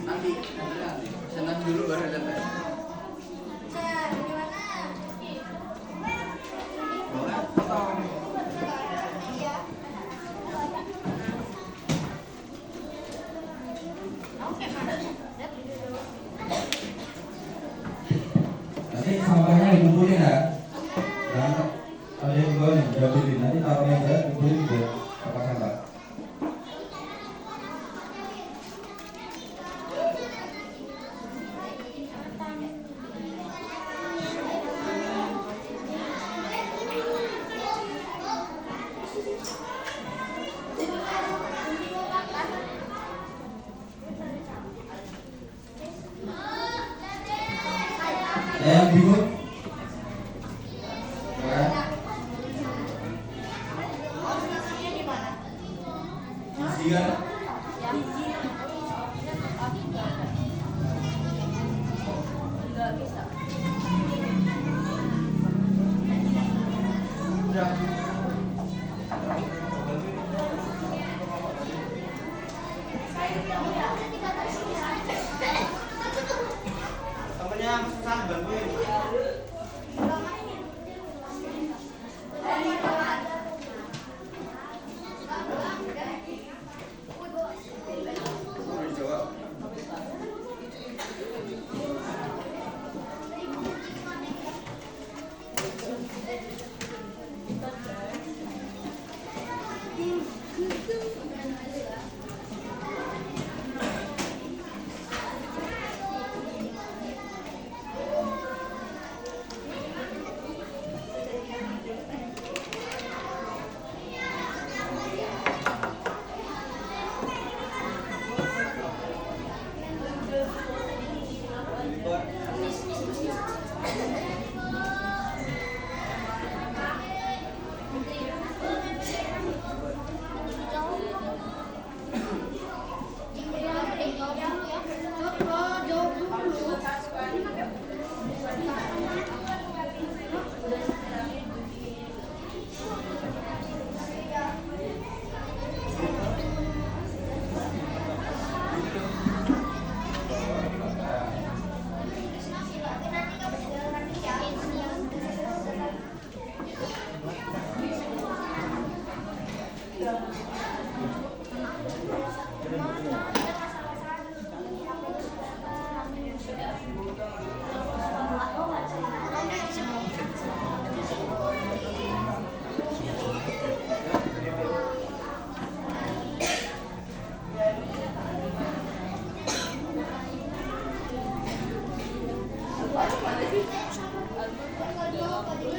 S3: Nanti senang dulu baru datang.
S1: Nanti sampahnya dikumpulin ya. Dan ada yang bawa nih, jabilin. Nanti taruh meja, kumpulin buat tempat sampah. Ada yang bingung? Ya. Isi kan? Udah. Temennya susah bantuin. Jawab.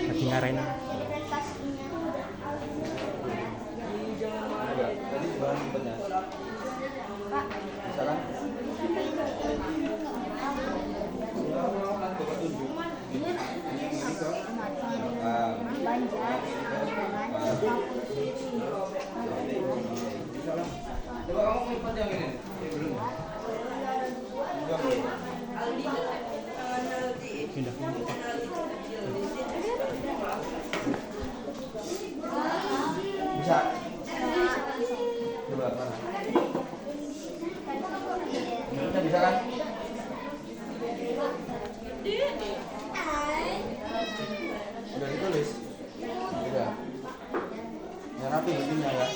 S6: Lagi ngarahin apa?
S3: Tadi bahan empatnya. Bisa kan? Coba kamu lipat yang ini. Belum.
S6: Pindah.
S3: Bisa. Coba mana? Menurutnya bisa kan? Sudah ditulis. Sudah. Yang rapi begini ya.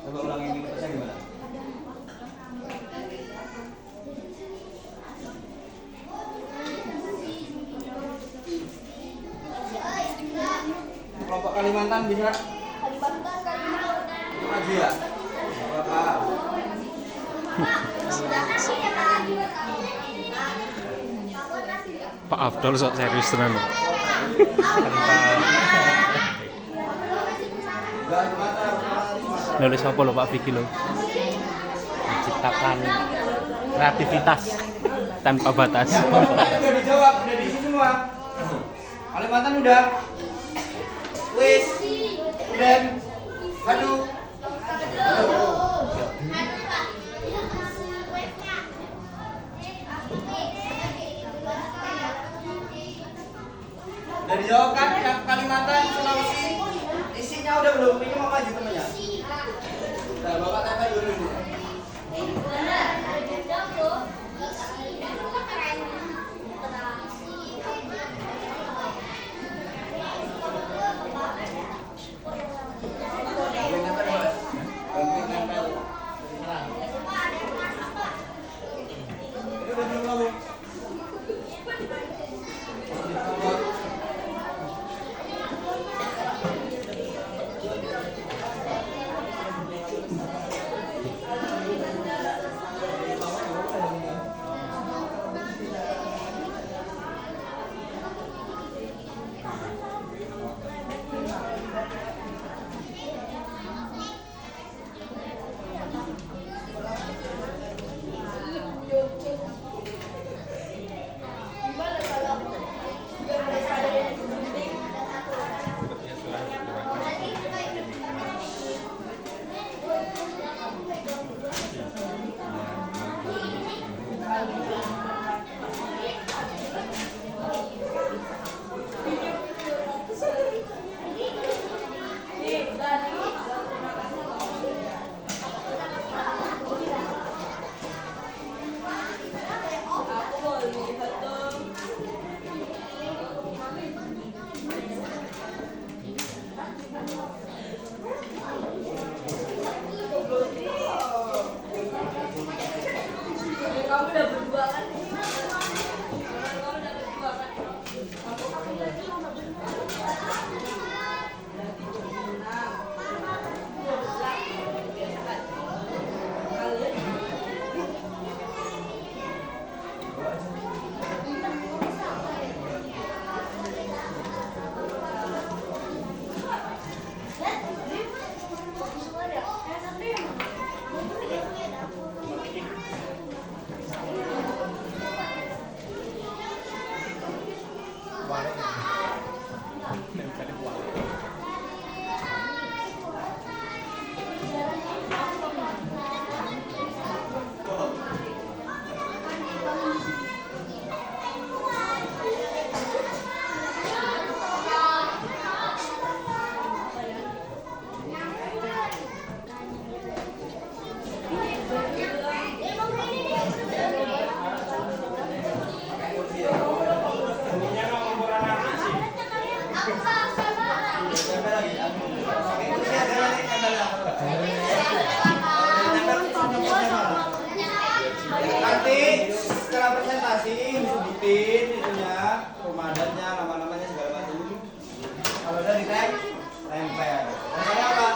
S3: Coba ulangi ini kertasnya gimana? Kelompok Kalimantan bisa? Maju ya? Gak apa-apa.
S6: Pak Abdul sok serius tenan.
S3: Enggak Sumatera, Sumatera.
S6: Nulis apa lo Pak Vicky lo? Menciptakan kreativitas tanpa batas.
S3: Jawabannya udah dijawab, udah diisi semua. Kalimantan udah. Wis. Udah. Aduh. Udah dijawab kan yang Kalimantan, Sulawesi? Isinya udah belum? Ini mau maju temennya. Nah, Bapak tanya dulu ini. Nanti setelah presentasi disebutin itunya, komandannya, nama-namanya segala macam. Kalau udah di-tag, tempel. Tandanya apa?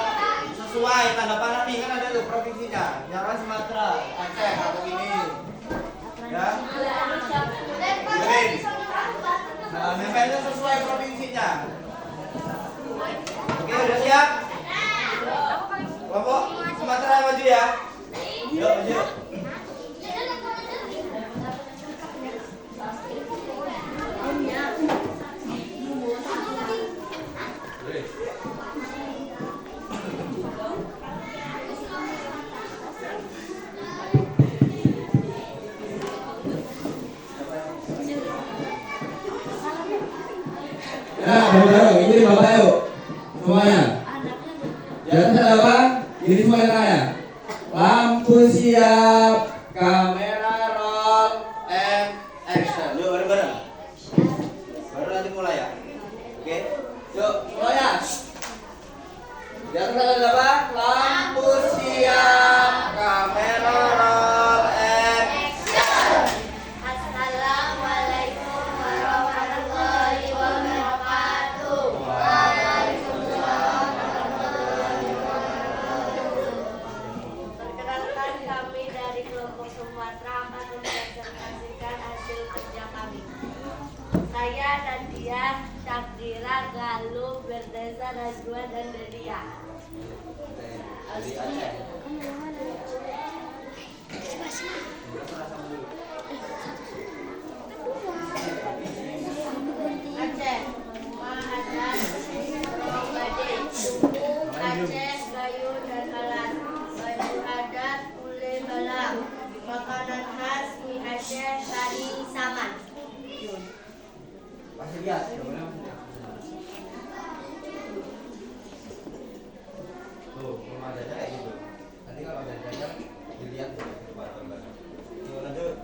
S3: Sesuai tanda panah nih, kan ada tuh provinsinya. Misalkan Sumatera, Aceh atau ini. Ya. Kirim. Nah, nempelnya sesuai provinsinya. Oke, udah siap? Kelompok Sumatera maju ya. Yuk, maju.
S1: Ya, bareng-bareng, ini Bapak yuk. Semuanya. Di atas ada apa? Ini semuanya tanya. Lampu siap,
S3: Kamera roll and action. Yuk bareng-bareng. Baru nanti mulai ya. Oke. Yuk semuanya. Di atas ada apa? Lampu siap, kamera roll and action.
S2: Assalamualaikum warahmatullahi wabarakatuh. Perkenalkan, kami dari kelompok Sumatera akan mempresentasikan hasil kerja kami. Saya Nadia Syakira Galuh berdasar dan Delia.
S3: Dari Aceh.
S2: Aceh, Mahadan, Bade, suku Aceh, Gayo dan Alas, baju adat, ule balang, makanan khas mie Aceh, tari saman.
S3: Pasti lihat, gambarnya masih lihat. Tuh, rumah jajan kayak gitu. Nanti kalau ada jajan dilihat tuh gambar-gambarnya. Yuk lanjut.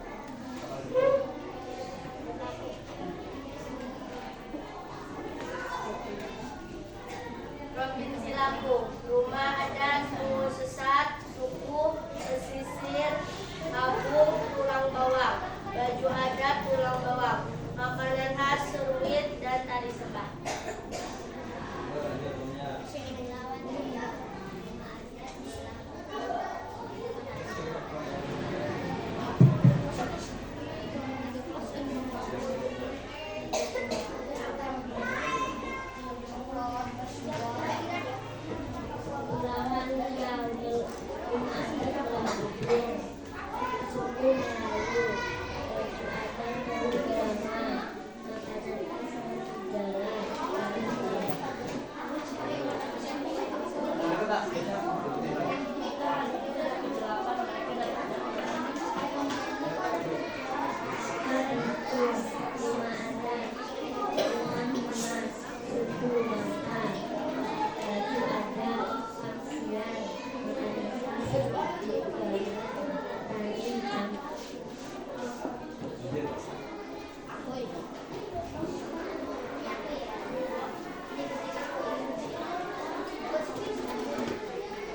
S2: Provinsi Lampung, rumah adat, suku sesat, suku pesisir, kampung, tulang bawang, baju adat, tulang bawang, makanan khas, seruit, dan tari sebah.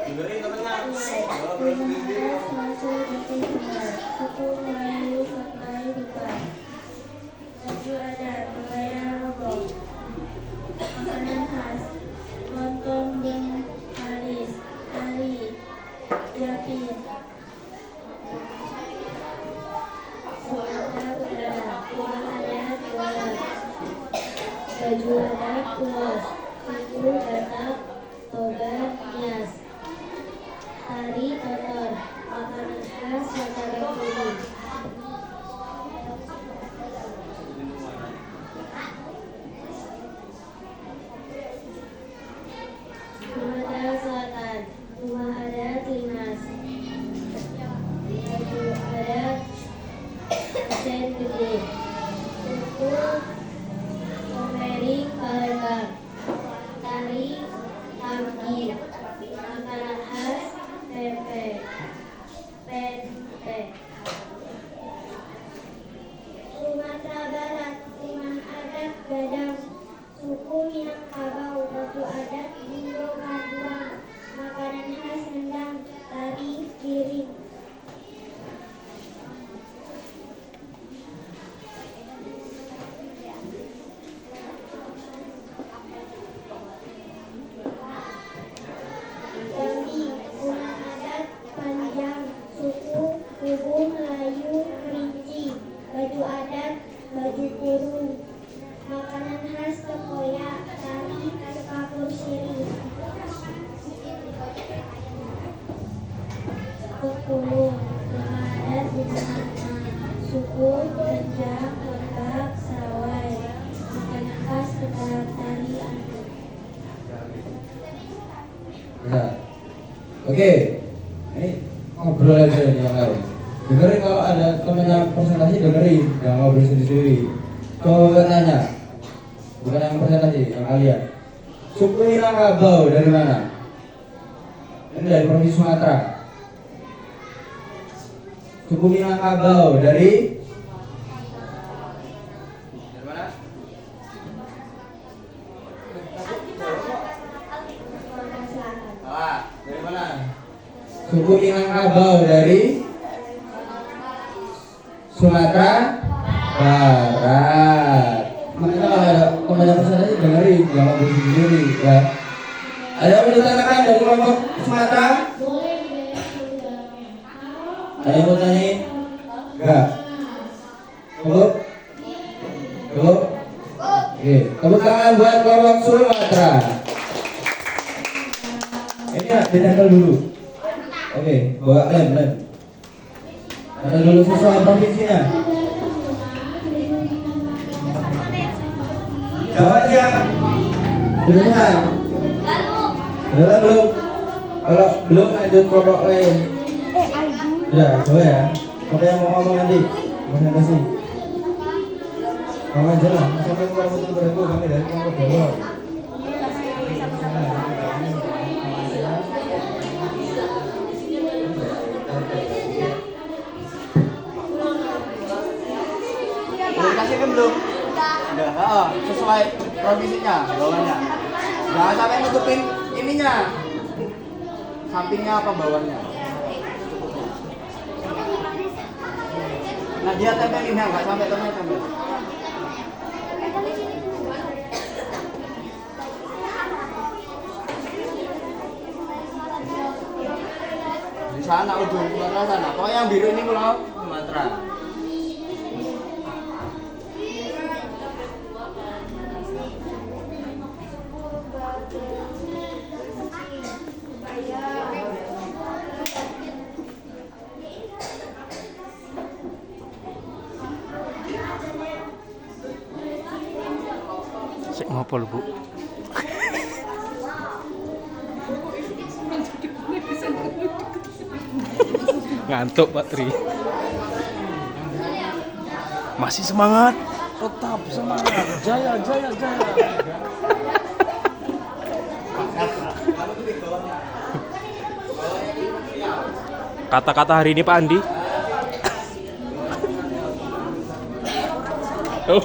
S3: Dengerin temennya. Kalau berhenti.
S2: Suku Melayu Sakai Dukai, baju adat, pakaian rokok, makanan khas, lontong dan haris, tari, japin, suara udara, rumah adat, bola, baju adat, ulos, suku Batak, toga, nias, tari, totor, makanan khas, makanan kuning. Sumatera Selatan, rumah adat Limas, baju adat Aceh Gede, suku Komering Palembang, tari Tamki, makanan khas pempek. Sumatera Barat, rumah adat Gadang, suku Minangkabau, baju adat Indo Kaduang, makanan khas rendang, tari piring. Jambi, rumah adat Panjang, suku Kubu Melayu Kerinci, baju adat baju kurung, makanan khas Tempoyak, tari kapur sirih. Bengkulu, rumah adat Bunana, suku Renjang, Lembak, Sawai, makanan khas Tegal, tari Anu.
S1: Bisa. Oke. Ini ngobrol aja nih yang lain. Dengerin kalau ada temennya presentasi, dengerin, jangan ngobrol sendiri-sendiri. Coba tanya, bukan yang presentasi, yang kalian. Suku Minangkabau dari mana? Ini dari Provinsi Sumatera. Suku Minangkabau dari
S3: mana? Salah. Dari mana?
S1: suku Minangkabau dari Sumatera Barat. Makanya kalau ada teman-teman presentasi dengerin, jangan ngobrol sendiri ya. Ada yang mau ditanyakan dari kelompok Sumatera? Ada yang mau tanyain? Enggak. Cukup? Cukup? Oke, tepuk tangan buat kelompok Sumatera. Ini ya, ditempel dulu. Oke, bawa lem. Ada dulu sesuai provinsinya. Jawab ya. Dengar. Belum. Kalau belum lanjut kelompok lain. Ya, coba ya. Apa yang mau ngomong nanti? Presentasi. Kamu aja lah. Sampai keluar betul beribu kami dari kelompok bawah.
S3: Kasih kan belum? Udah, sesuai provinsinya, bawahnya. Jangan sampai nutupin ininya. Sampingnya apa bawahnya. Nah dia tempelin ya, nggak sampai tempel. Di sana ujung Sumatera sana. Pokoknya yang biru ini Pulau Sumatera.
S6: Sik ngopol, Bu? Ngantuk, Pak Tri. Masih semangat? Tetap semangat. Jaya. Kata-kata hari ini Pak Andi. Oh.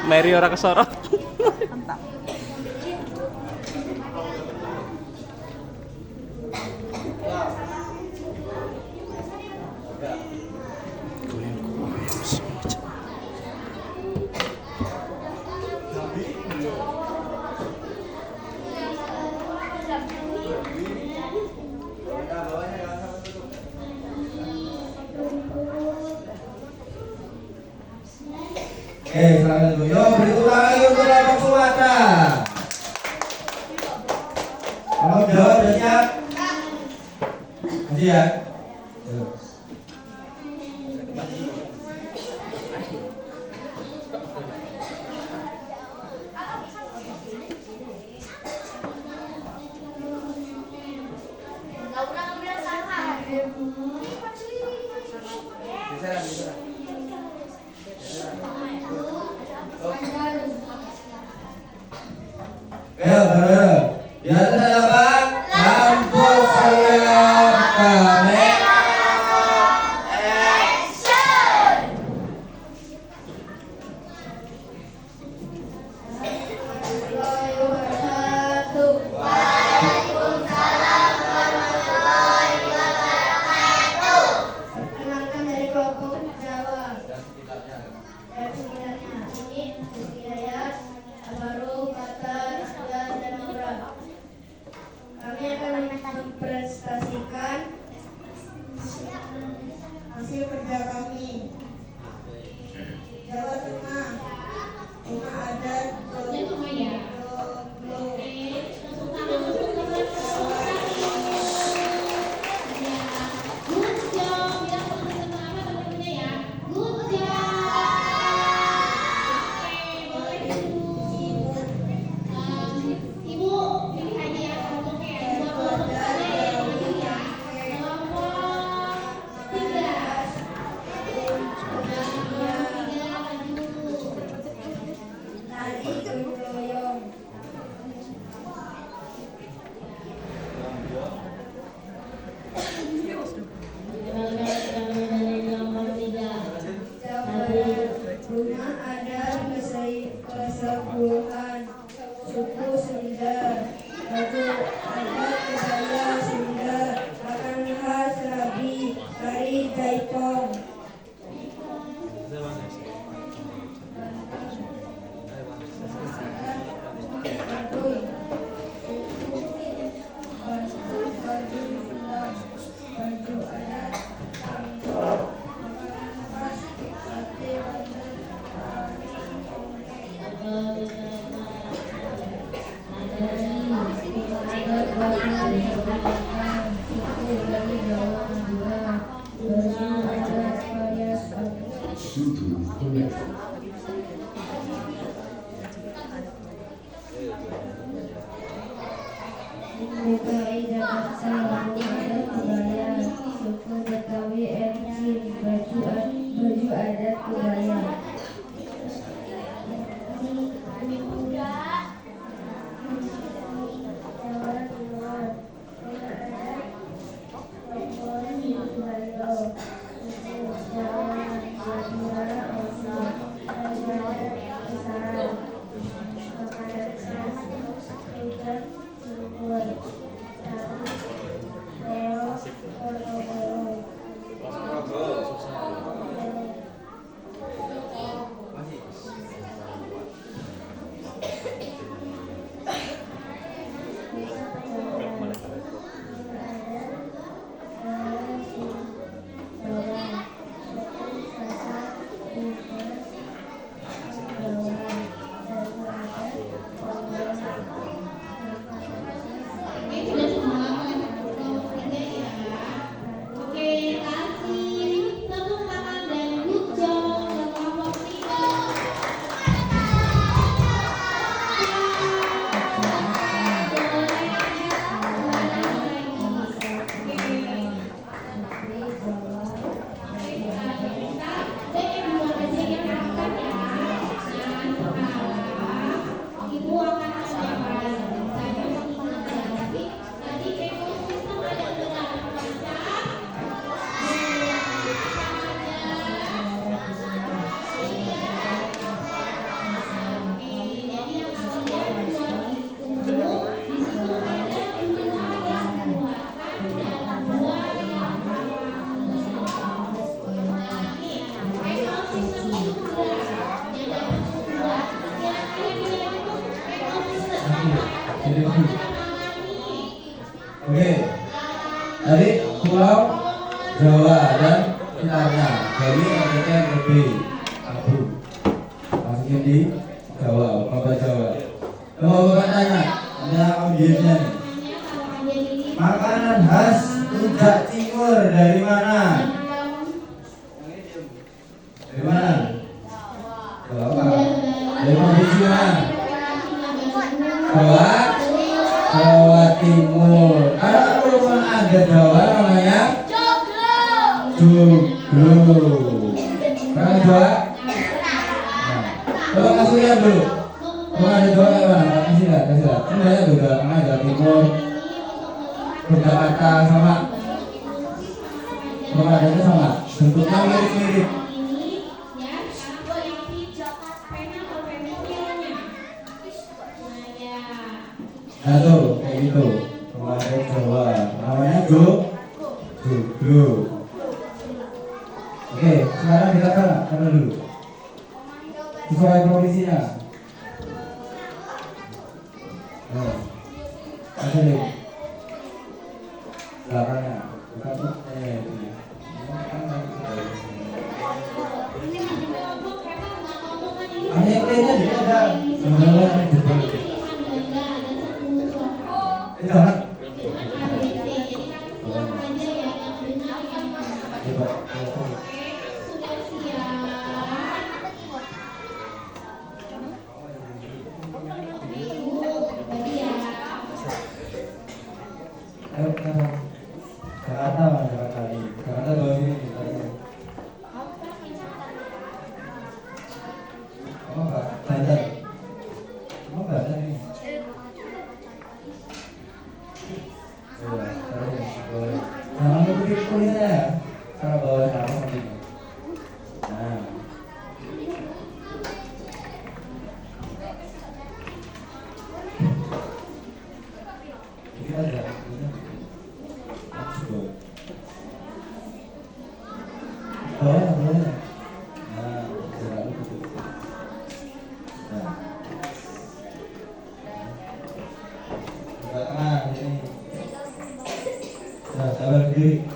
S6: Mary ora kesorot.
S1: Silakan dulu. Yo, beri tepuk tangan lagi untuk kelompok Sumatera. Kalau Jawa udah siap? Masih ya? Di atas ada apa? Kampus Siap Kamera Action.
S2: Waalaikumsalam warahmatullahi wabarakatuh. Perkenalkan dari kelompok Jawa. Dan sekitarnya. Ini Hidayat, Abaru, Batas, dan DKI Jakarta Lampung adat kebaya, suku Betawi Enjing, baju adat kebaya. Jawa Timur, adat Popon Balo, suku Jawa, Madura Osing, baju adat Pasaran, makanan khas Pucat Cirebon, tahu Leo
S1: Oke, dari Pulau Jawa dan sekitarnya dari RT RB Abu masukin di Jawa, Bapak Jawa. Coba Bapak tanya, ada audiensnya nih. Makanan khas Rujak Timur dari mana? Dari mana? Jawa. Dari provinsi mana? Jawa Timur. Ada rumah ada Jawa namanya Joglo. Orang Jawa? Nah, coba kasih lihat dulu. Rumah ada Jawa kayak mana? Kasih lihat. Kan banyak tuh Jawa Tengah, Jawa Timur, Jakarta sama. Rumah ada itu sama. Bentuknya mirip-mirip. Nah tuh, kayak gitu. Kemarin Jawa, namanya Joglo. Oke, sekarang kita karena dulu. Sesuai provinsinya. Nah, kasih nih. Belakangnya, bukan tuh. Ini. Hanya yang lainnya dia ada. Sebenarnya ada jebol. Jangan. Jakarta ini. Jakarta bawa ini. Oh enggak, Banten. Oh Banten ini. Jangan mengikuti kulitnya ya, karena bawa nama seperti ini. Nah, ini aja. Boleh. Nah, jangan lupa. Nah, tengah ini. Nah, sabar diri.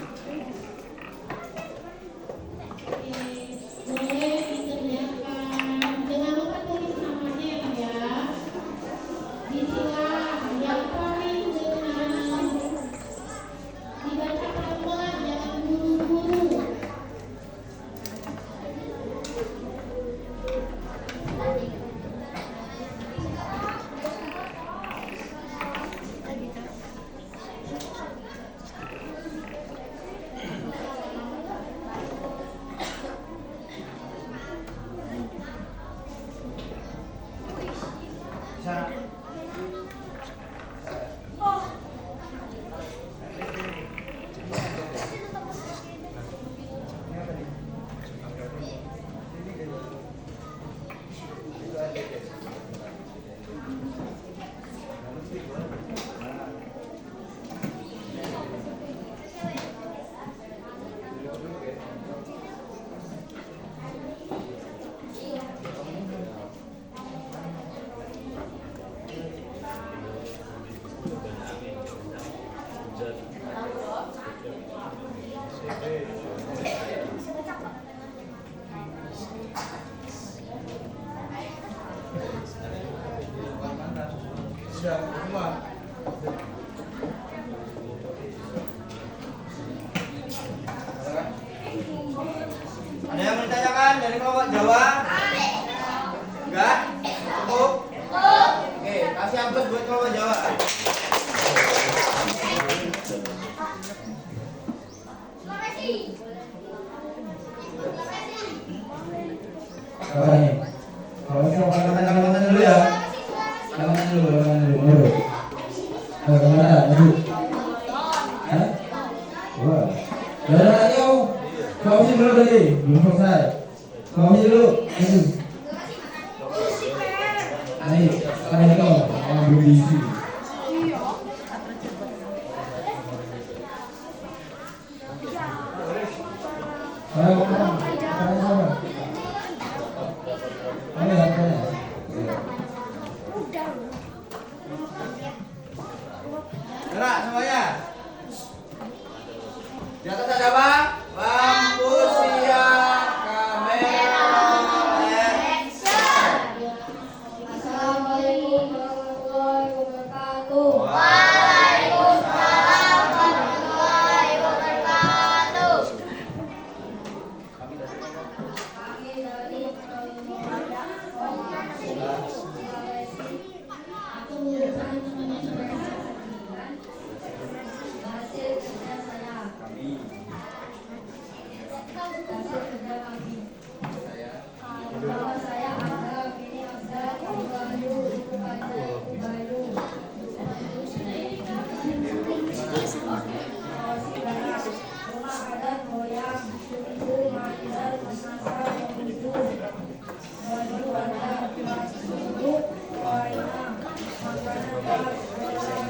S3: dari kelompok Jawa? Enggak? Cukup? Oke, kasih aplaus buat kelompok Jawa.
S1: Apa nih? Kalau saya tangan dulu ya. Tangan dulu. Menurut. Kemana? Maju. Hah? Wah. Jangan ayo. Kau sih dulu tadi. Belum selesai. Kau sih dulu. Maju. Naik. Sekarang kau. Yang belum diisi. Ayo, sama. Ayo,
S3: Gerak semuanya. Di atas ada apa? Lampu siap, kamera, action.
S2: Assalamualaikum warahmatullahi wabarakatuh.
S3: Waalaikumsalam
S2: warahmatullahi wabarakatuh. Kami dari aku menyukai hasil kerja saya. Hasil kerja kami. Nama saya Abdul Bini Abdul Ubayu Ubayu. Rumah adat goyang, suku mandan menasa menuju. Baju ada suku warna makanan khas bangsa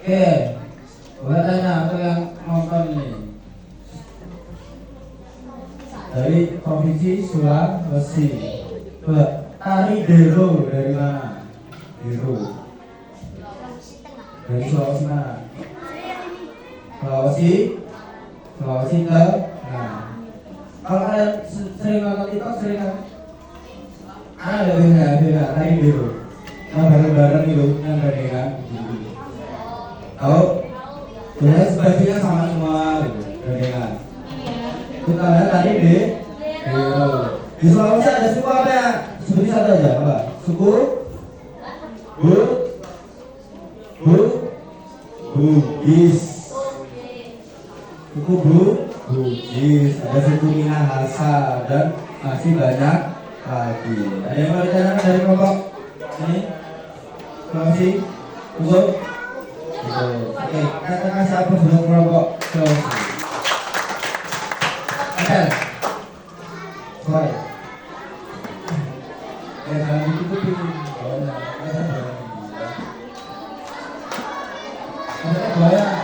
S1: Oke, boleh tanya untuk yang nonton ini dari Provinsi Sulawesi. Tari Dero dari mana? Dero dari Sulawesi mana? Sulawesi Tengah. Kalau kalian sering nonton TikTok, sering kan? Ada beda tari Dero. Yang bareng-bareng itu yang gandengan gitu. Tahu? Biasanya sebagian sama semua gitu, gandengan. Kita lihat tadi di Sulawesi ada suku apa ya? Seperti satu aja, apa? Suku Bugis. Suku Bugis. Ada suku Minahasa dan masih banyak lagi. Ada yang mau ditanyakan dari kelompok ini? Sulawesi? Cukup? Oke, kita kasih apa sebelum kelompok Sulawesi? Ada? Sorry. Jangan ditutupi.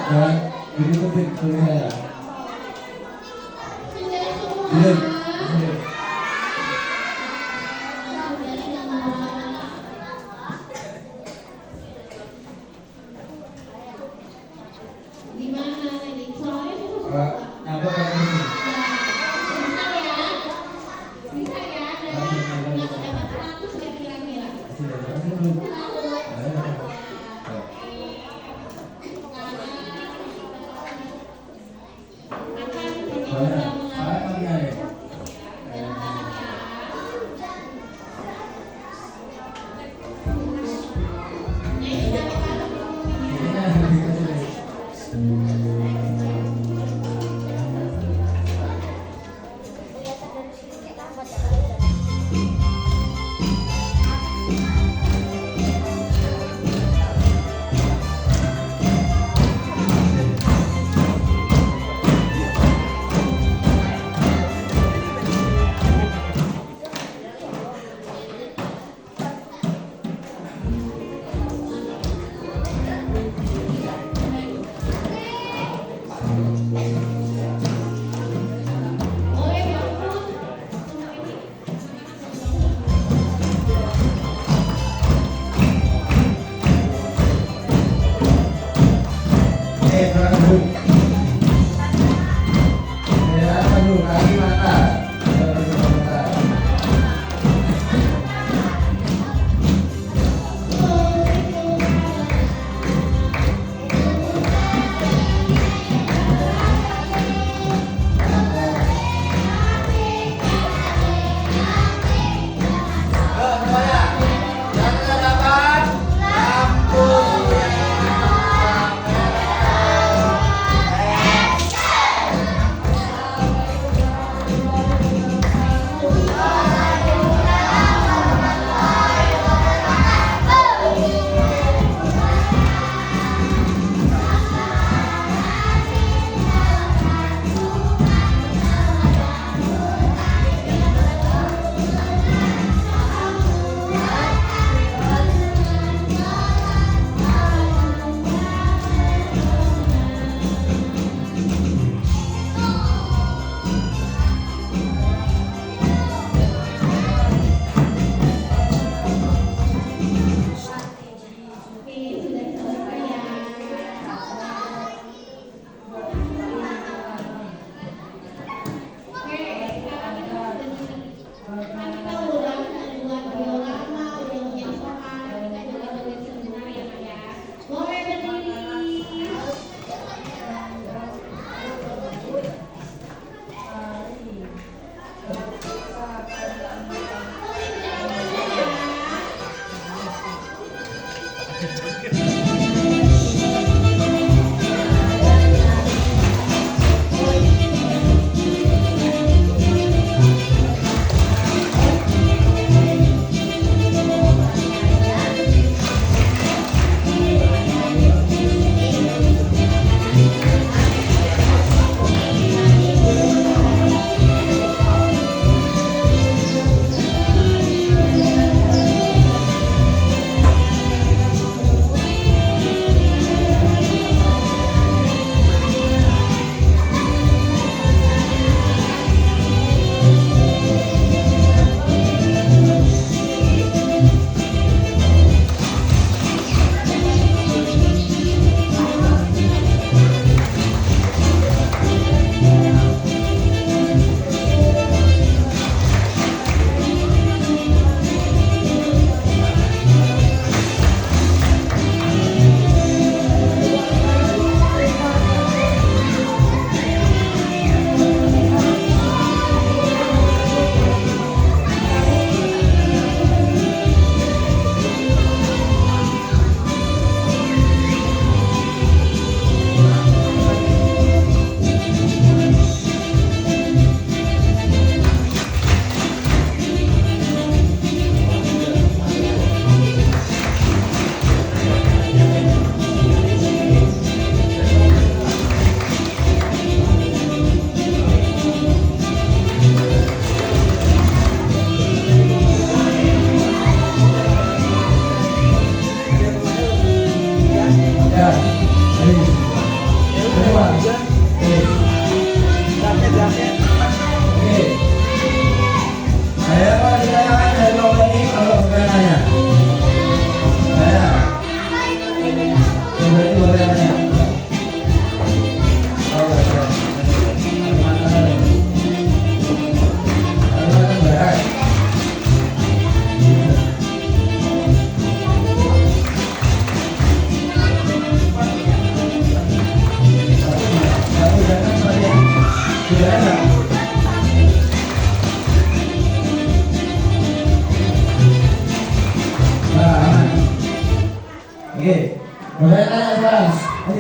S1: Jangan ditutupi tulisannya. Belum.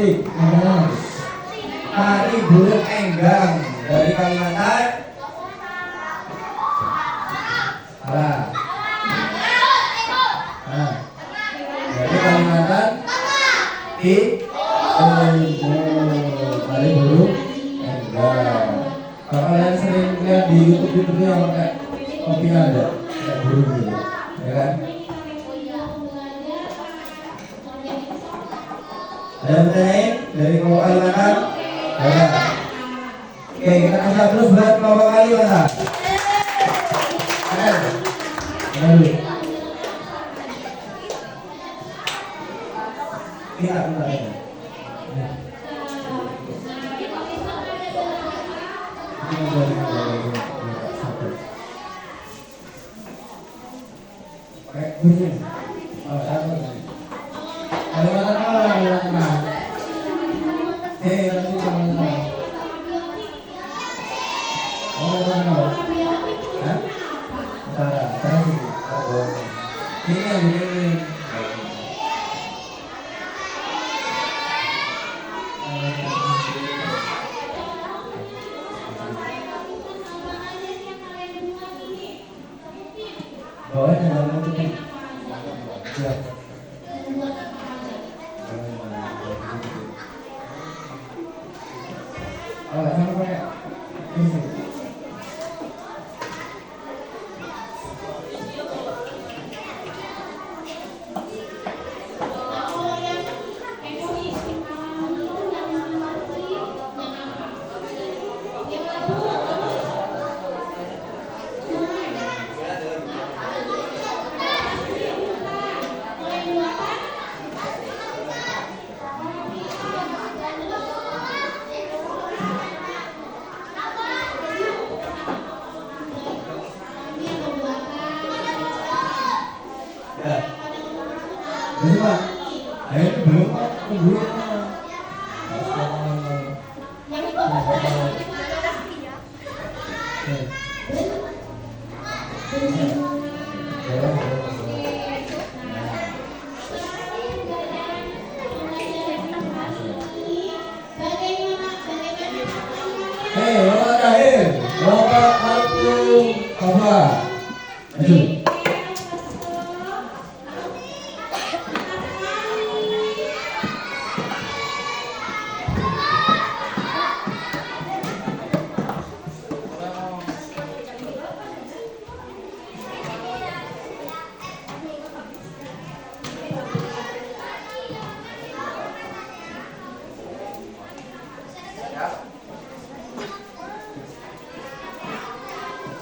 S1: musik. Tari burung enggang dari Kalimantan. Salah. Dari Kalimantan. Tari burung enggang. Kalau kalian sering lihat di YouTube itu yang pakai kopi ada, kayak burung gitu, ya kan? Ada yang bertanyain dari kelompok Kalimantan? Ya. Oke, kita kasih terus buat kelompok Kalimantan. Ada dulu. Kita ya.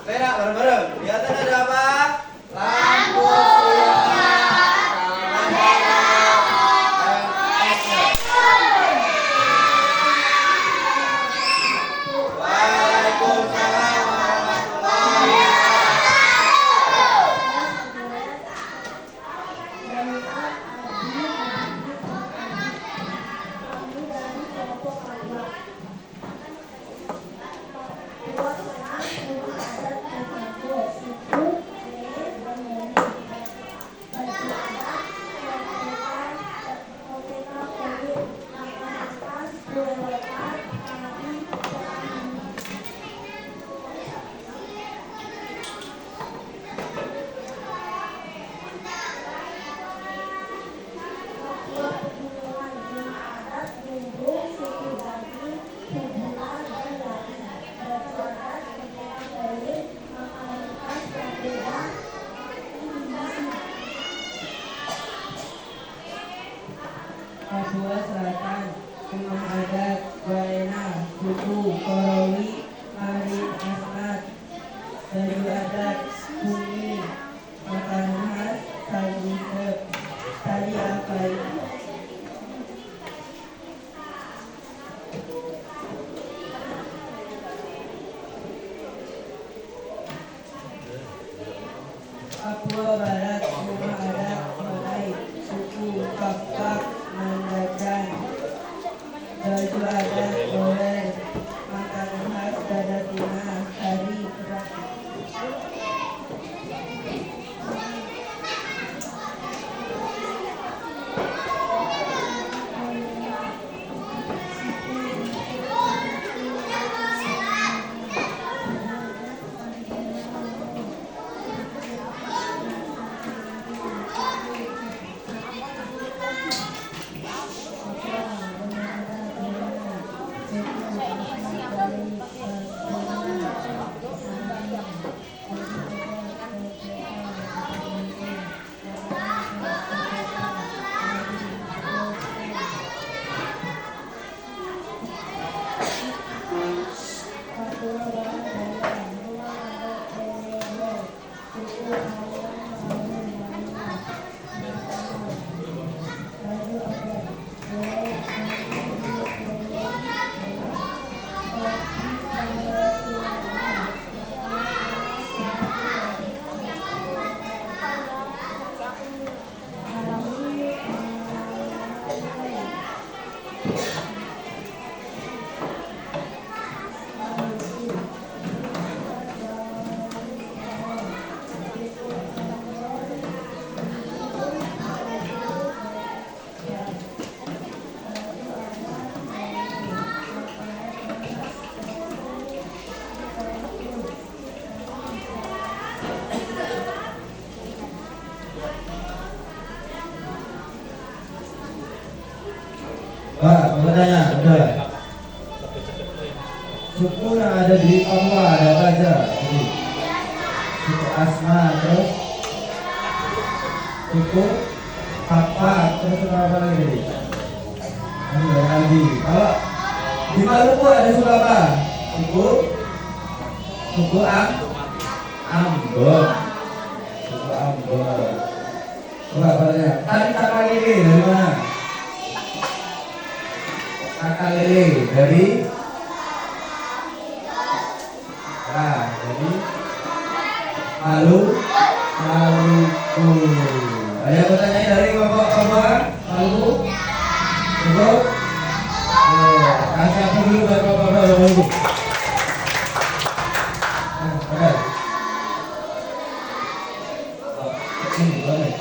S3: Berak bareng-bareng. Di atas ada apa? Lampu.
S7: Papua Selatan, Rumah Adat Waena, Suku Korowi, Marin Asmat, Baju Adat Bumi, Makanan Khas Sawisep, Tari Akai. Papua Barat, Rumah Adat Malai, Suku Kapak, Mandacan, Baju Adat Bower, Makanan Khas Dadatina, Tari Kerak.
S1: Wah, pertanyaannya udah. Suku yang ada di Papua ada apa aja? Jadi, suku Asma, terus suku Papa, terus suku apa lagi? Jadi, ada lagi. Kalau di Maluku ada suku apa? Suku Ambon. Suku Ambon. Coba pertanyaan. Tadi kakak Lili dari mana? Kakak Lili dari dari Maluku. Ada yang bertanya dari Papua? Maluku? Cukup? Kasih apa dulu buat Papua Maluku? Oke. Ini boleh.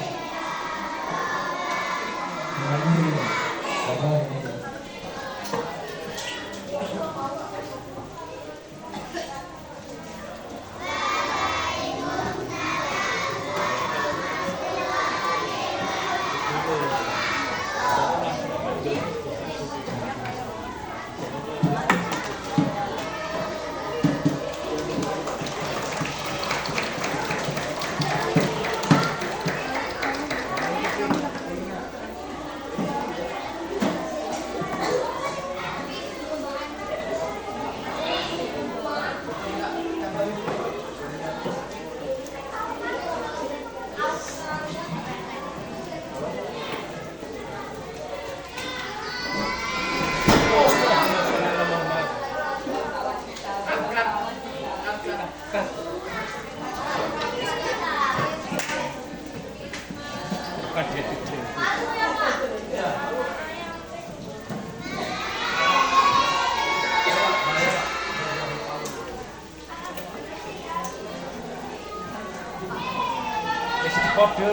S6: Kode.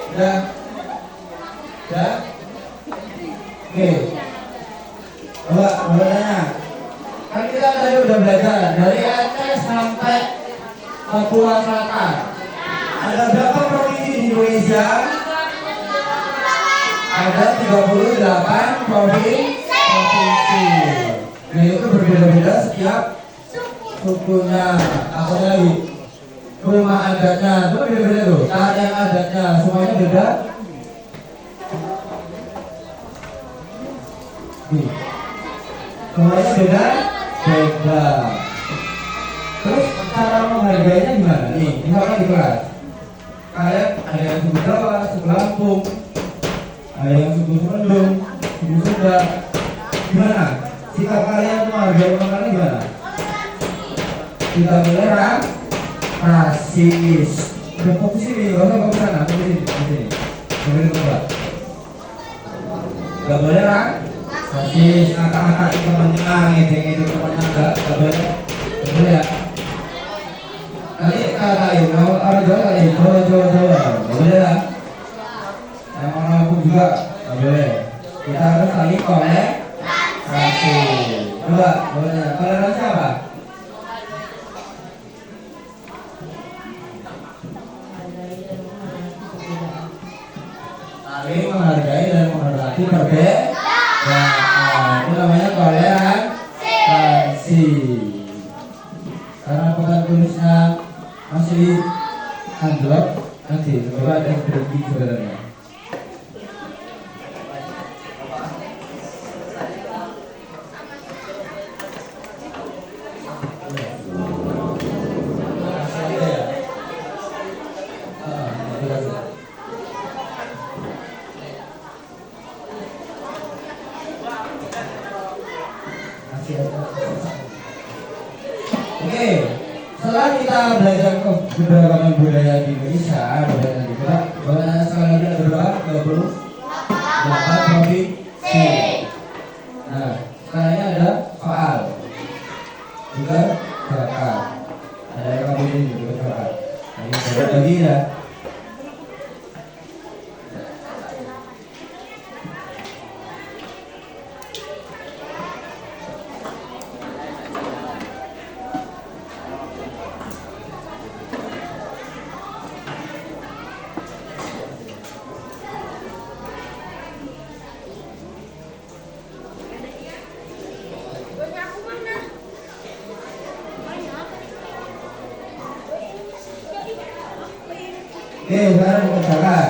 S1: Udah? Oke. Coba bertanya. Kan kita tadi udah belajar dari Aceh sampai Papua Selatan. Ada berapa provinsi di Indonesia? Ada 38 provinsi. Nah, itu berbeda-beda setiap sukunya. Apa lagi? Rumah adatnya itu beda-beda tuh. Tarian adatnya semuanya beda. Semuanya beda. Terus cara menghargainya gimana? Nih, misalkan di kelas kalian ada yang suku Jawa, suku Lampung, ada yang suku Sumedang, suku Sunda. Gimana? Sikap kalian menghargai makanan gimana? Kita mulai rasis. Udah fokus sini, gak usah fokus sana, fokus sini, fokus sini. Sampai di tempat. Gak boleh rasis, ngata-ngata temannya, ngedeng-ngedeng temannya, gak boleh. Gak boleh ya? Kali katain, orang Jawa katain, Jawa. Gak boleh lah. Yang orang Lampung juga gak boleh. Kita harus saling koleksi. Coba, boleh. Toleransi apa? Saling menghargai dan menghormati perbedaan. Itu namanya toleransi. Karena pekan tulisnya masih anjlok, nanti coba ada yang berhenti sebenarnya. Oke, setelah kita belajar keberagaman budaya di Indonesia, budaya sekali lagi ada berapa? 28 provinsi. Nah, sekarang ini ada soal juga zakat. Ada yang kamu ini juga zakat. Nah, ini zakat lagi ya. Oke, sekarang dikerjakan.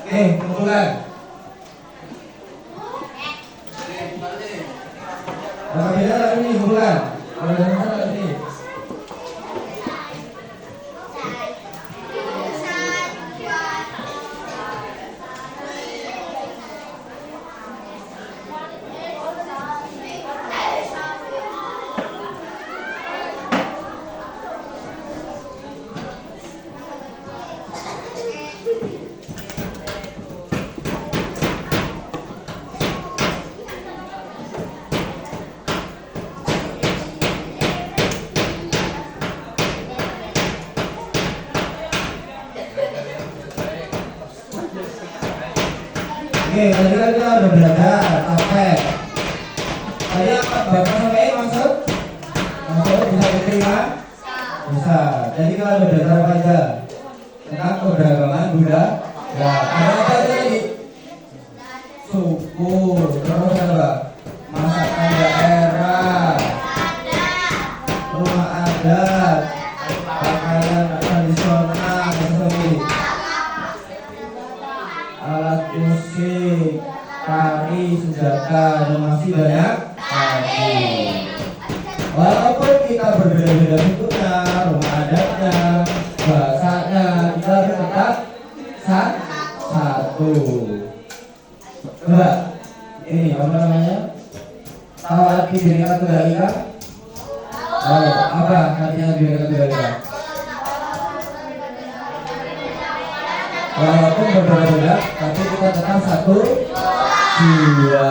S1: Oke, kumpulkan. Nah, beda lagi nih, kumpulkan. Kalau ada masalah lagi nih. Oke, tadi kan kita udah belajar capek. Tadi apa Bapak sampaikan maksud? Maksud bisa diterima? Bisa. Jadi kalau udah belajar apa aja? Tentang keberagaman Buddha. Ya, ada apa aja tadi? Suku, terus apa? Masakan daerah, rumah adat, pakaian tradisional, seperti alat musik, tari, senjata, dan masih banyak lagi. Walaupun kita berbeda-beda sukunya, rumah adatnya, bahasanya, kita tetap satu. Coba, ini apa namanya? Tahu arti Bhinneka Tunggal Ika? Oh, apa artinya Bhinneka Tunggal Ika? Walaupun berbeda-beda, tapi kita tetap satu jiwa.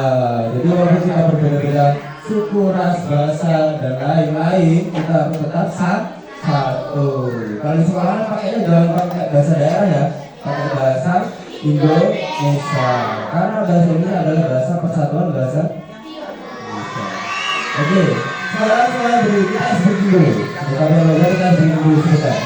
S1: Jadi walaupun kita berbeda-beda suku, ras, bahasa, dan lain-lain, kita harus tetap satu. Kalau di sekolah pakainya jangan pakai bahasa daerah ya, pakai bahasa Indonesia. Karena bahasa Indonesia adalah bahasa persatuan bahasa Indonesia. Oke, sekarang saya beri kita breaking dulu. Kita belajar kita breaking dulu sebentar.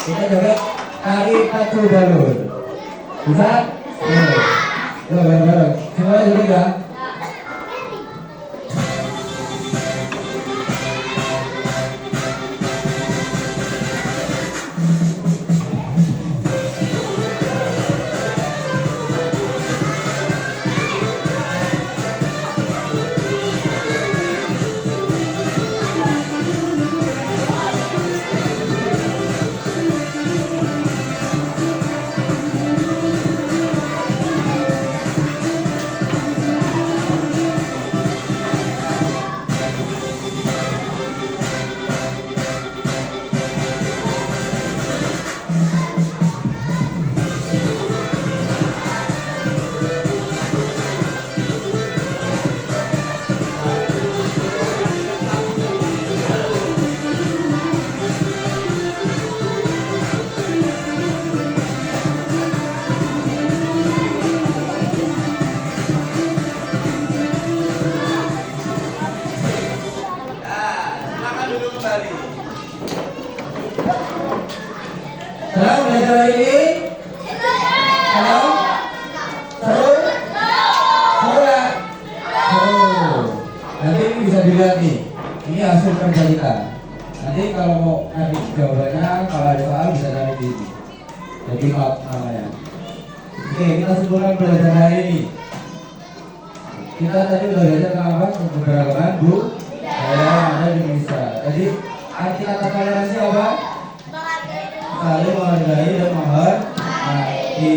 S1: Kita coba tarik pacu balur. Bisa? Yuk, bareng-bareng. Semuanya dulu ya. Senang belajar hari ini? Senang? Seru? Seru ya? Seru. Nanti ini bisa dilihat nih. Ini hasil kerja kita. Nanti kalau mau cari jawabannya, kalau ada soal bisa cari di sini. Jadi map namanya. Oke, kita simpulkan belajar hari ini. Kita tadi udah belajar tentang apa? Keberagaman budaya yang ada di Indonesia. Jadi arti kata toleransi apa? Saling menghargai dan menghormati.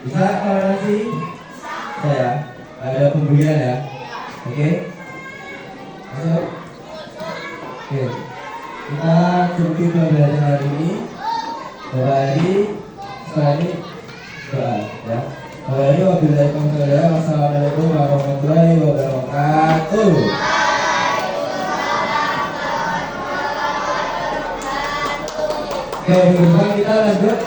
S1: Bisa toleransi? Saya ada pembulian ya. Oke? Masuk? Oke. Kita cukup pembelajaran hari ini. Kembali setelah ini doa ya. Kembali wabillahi taufiq. Wassalamualaikum warahmatullahi wabarakatuh. Oke, minggu depan kita lanjut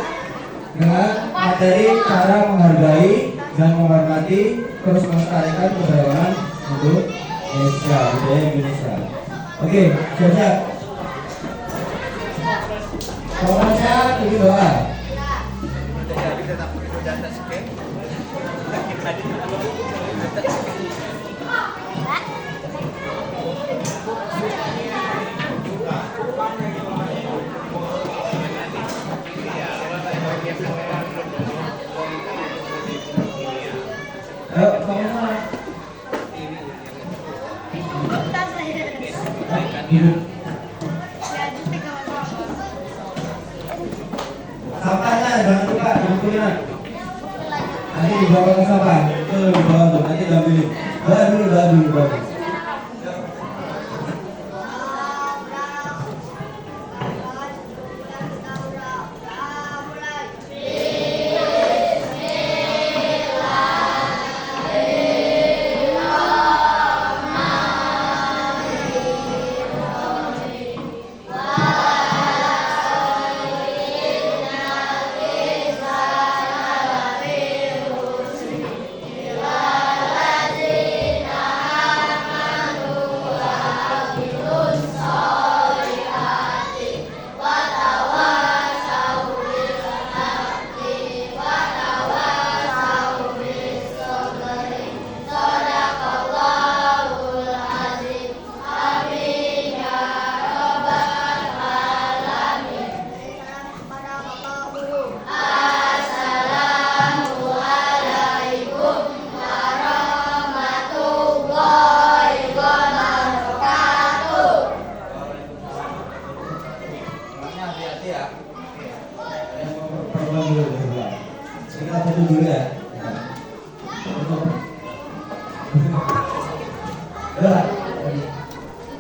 S1: dengan materi cara menghargai dan menghormati terus melestarikan keberagaman Indonesia, budaya Indonesia. Oke, siap-siap. Pokoknya ini doa. Ayo, sama-sama. Hidup. Sampahnya jangan lupa diambilin. Nanti dibawa ke sampah. Tuh dibawa tuh, nanti diambilin. Doa dulu. Kita foto dulu ya.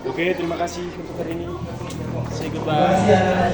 S6: Oke, terima kasih untuk hari ini. Say
S1: Terima
S6: goodbye.
S1: kasih anak-anak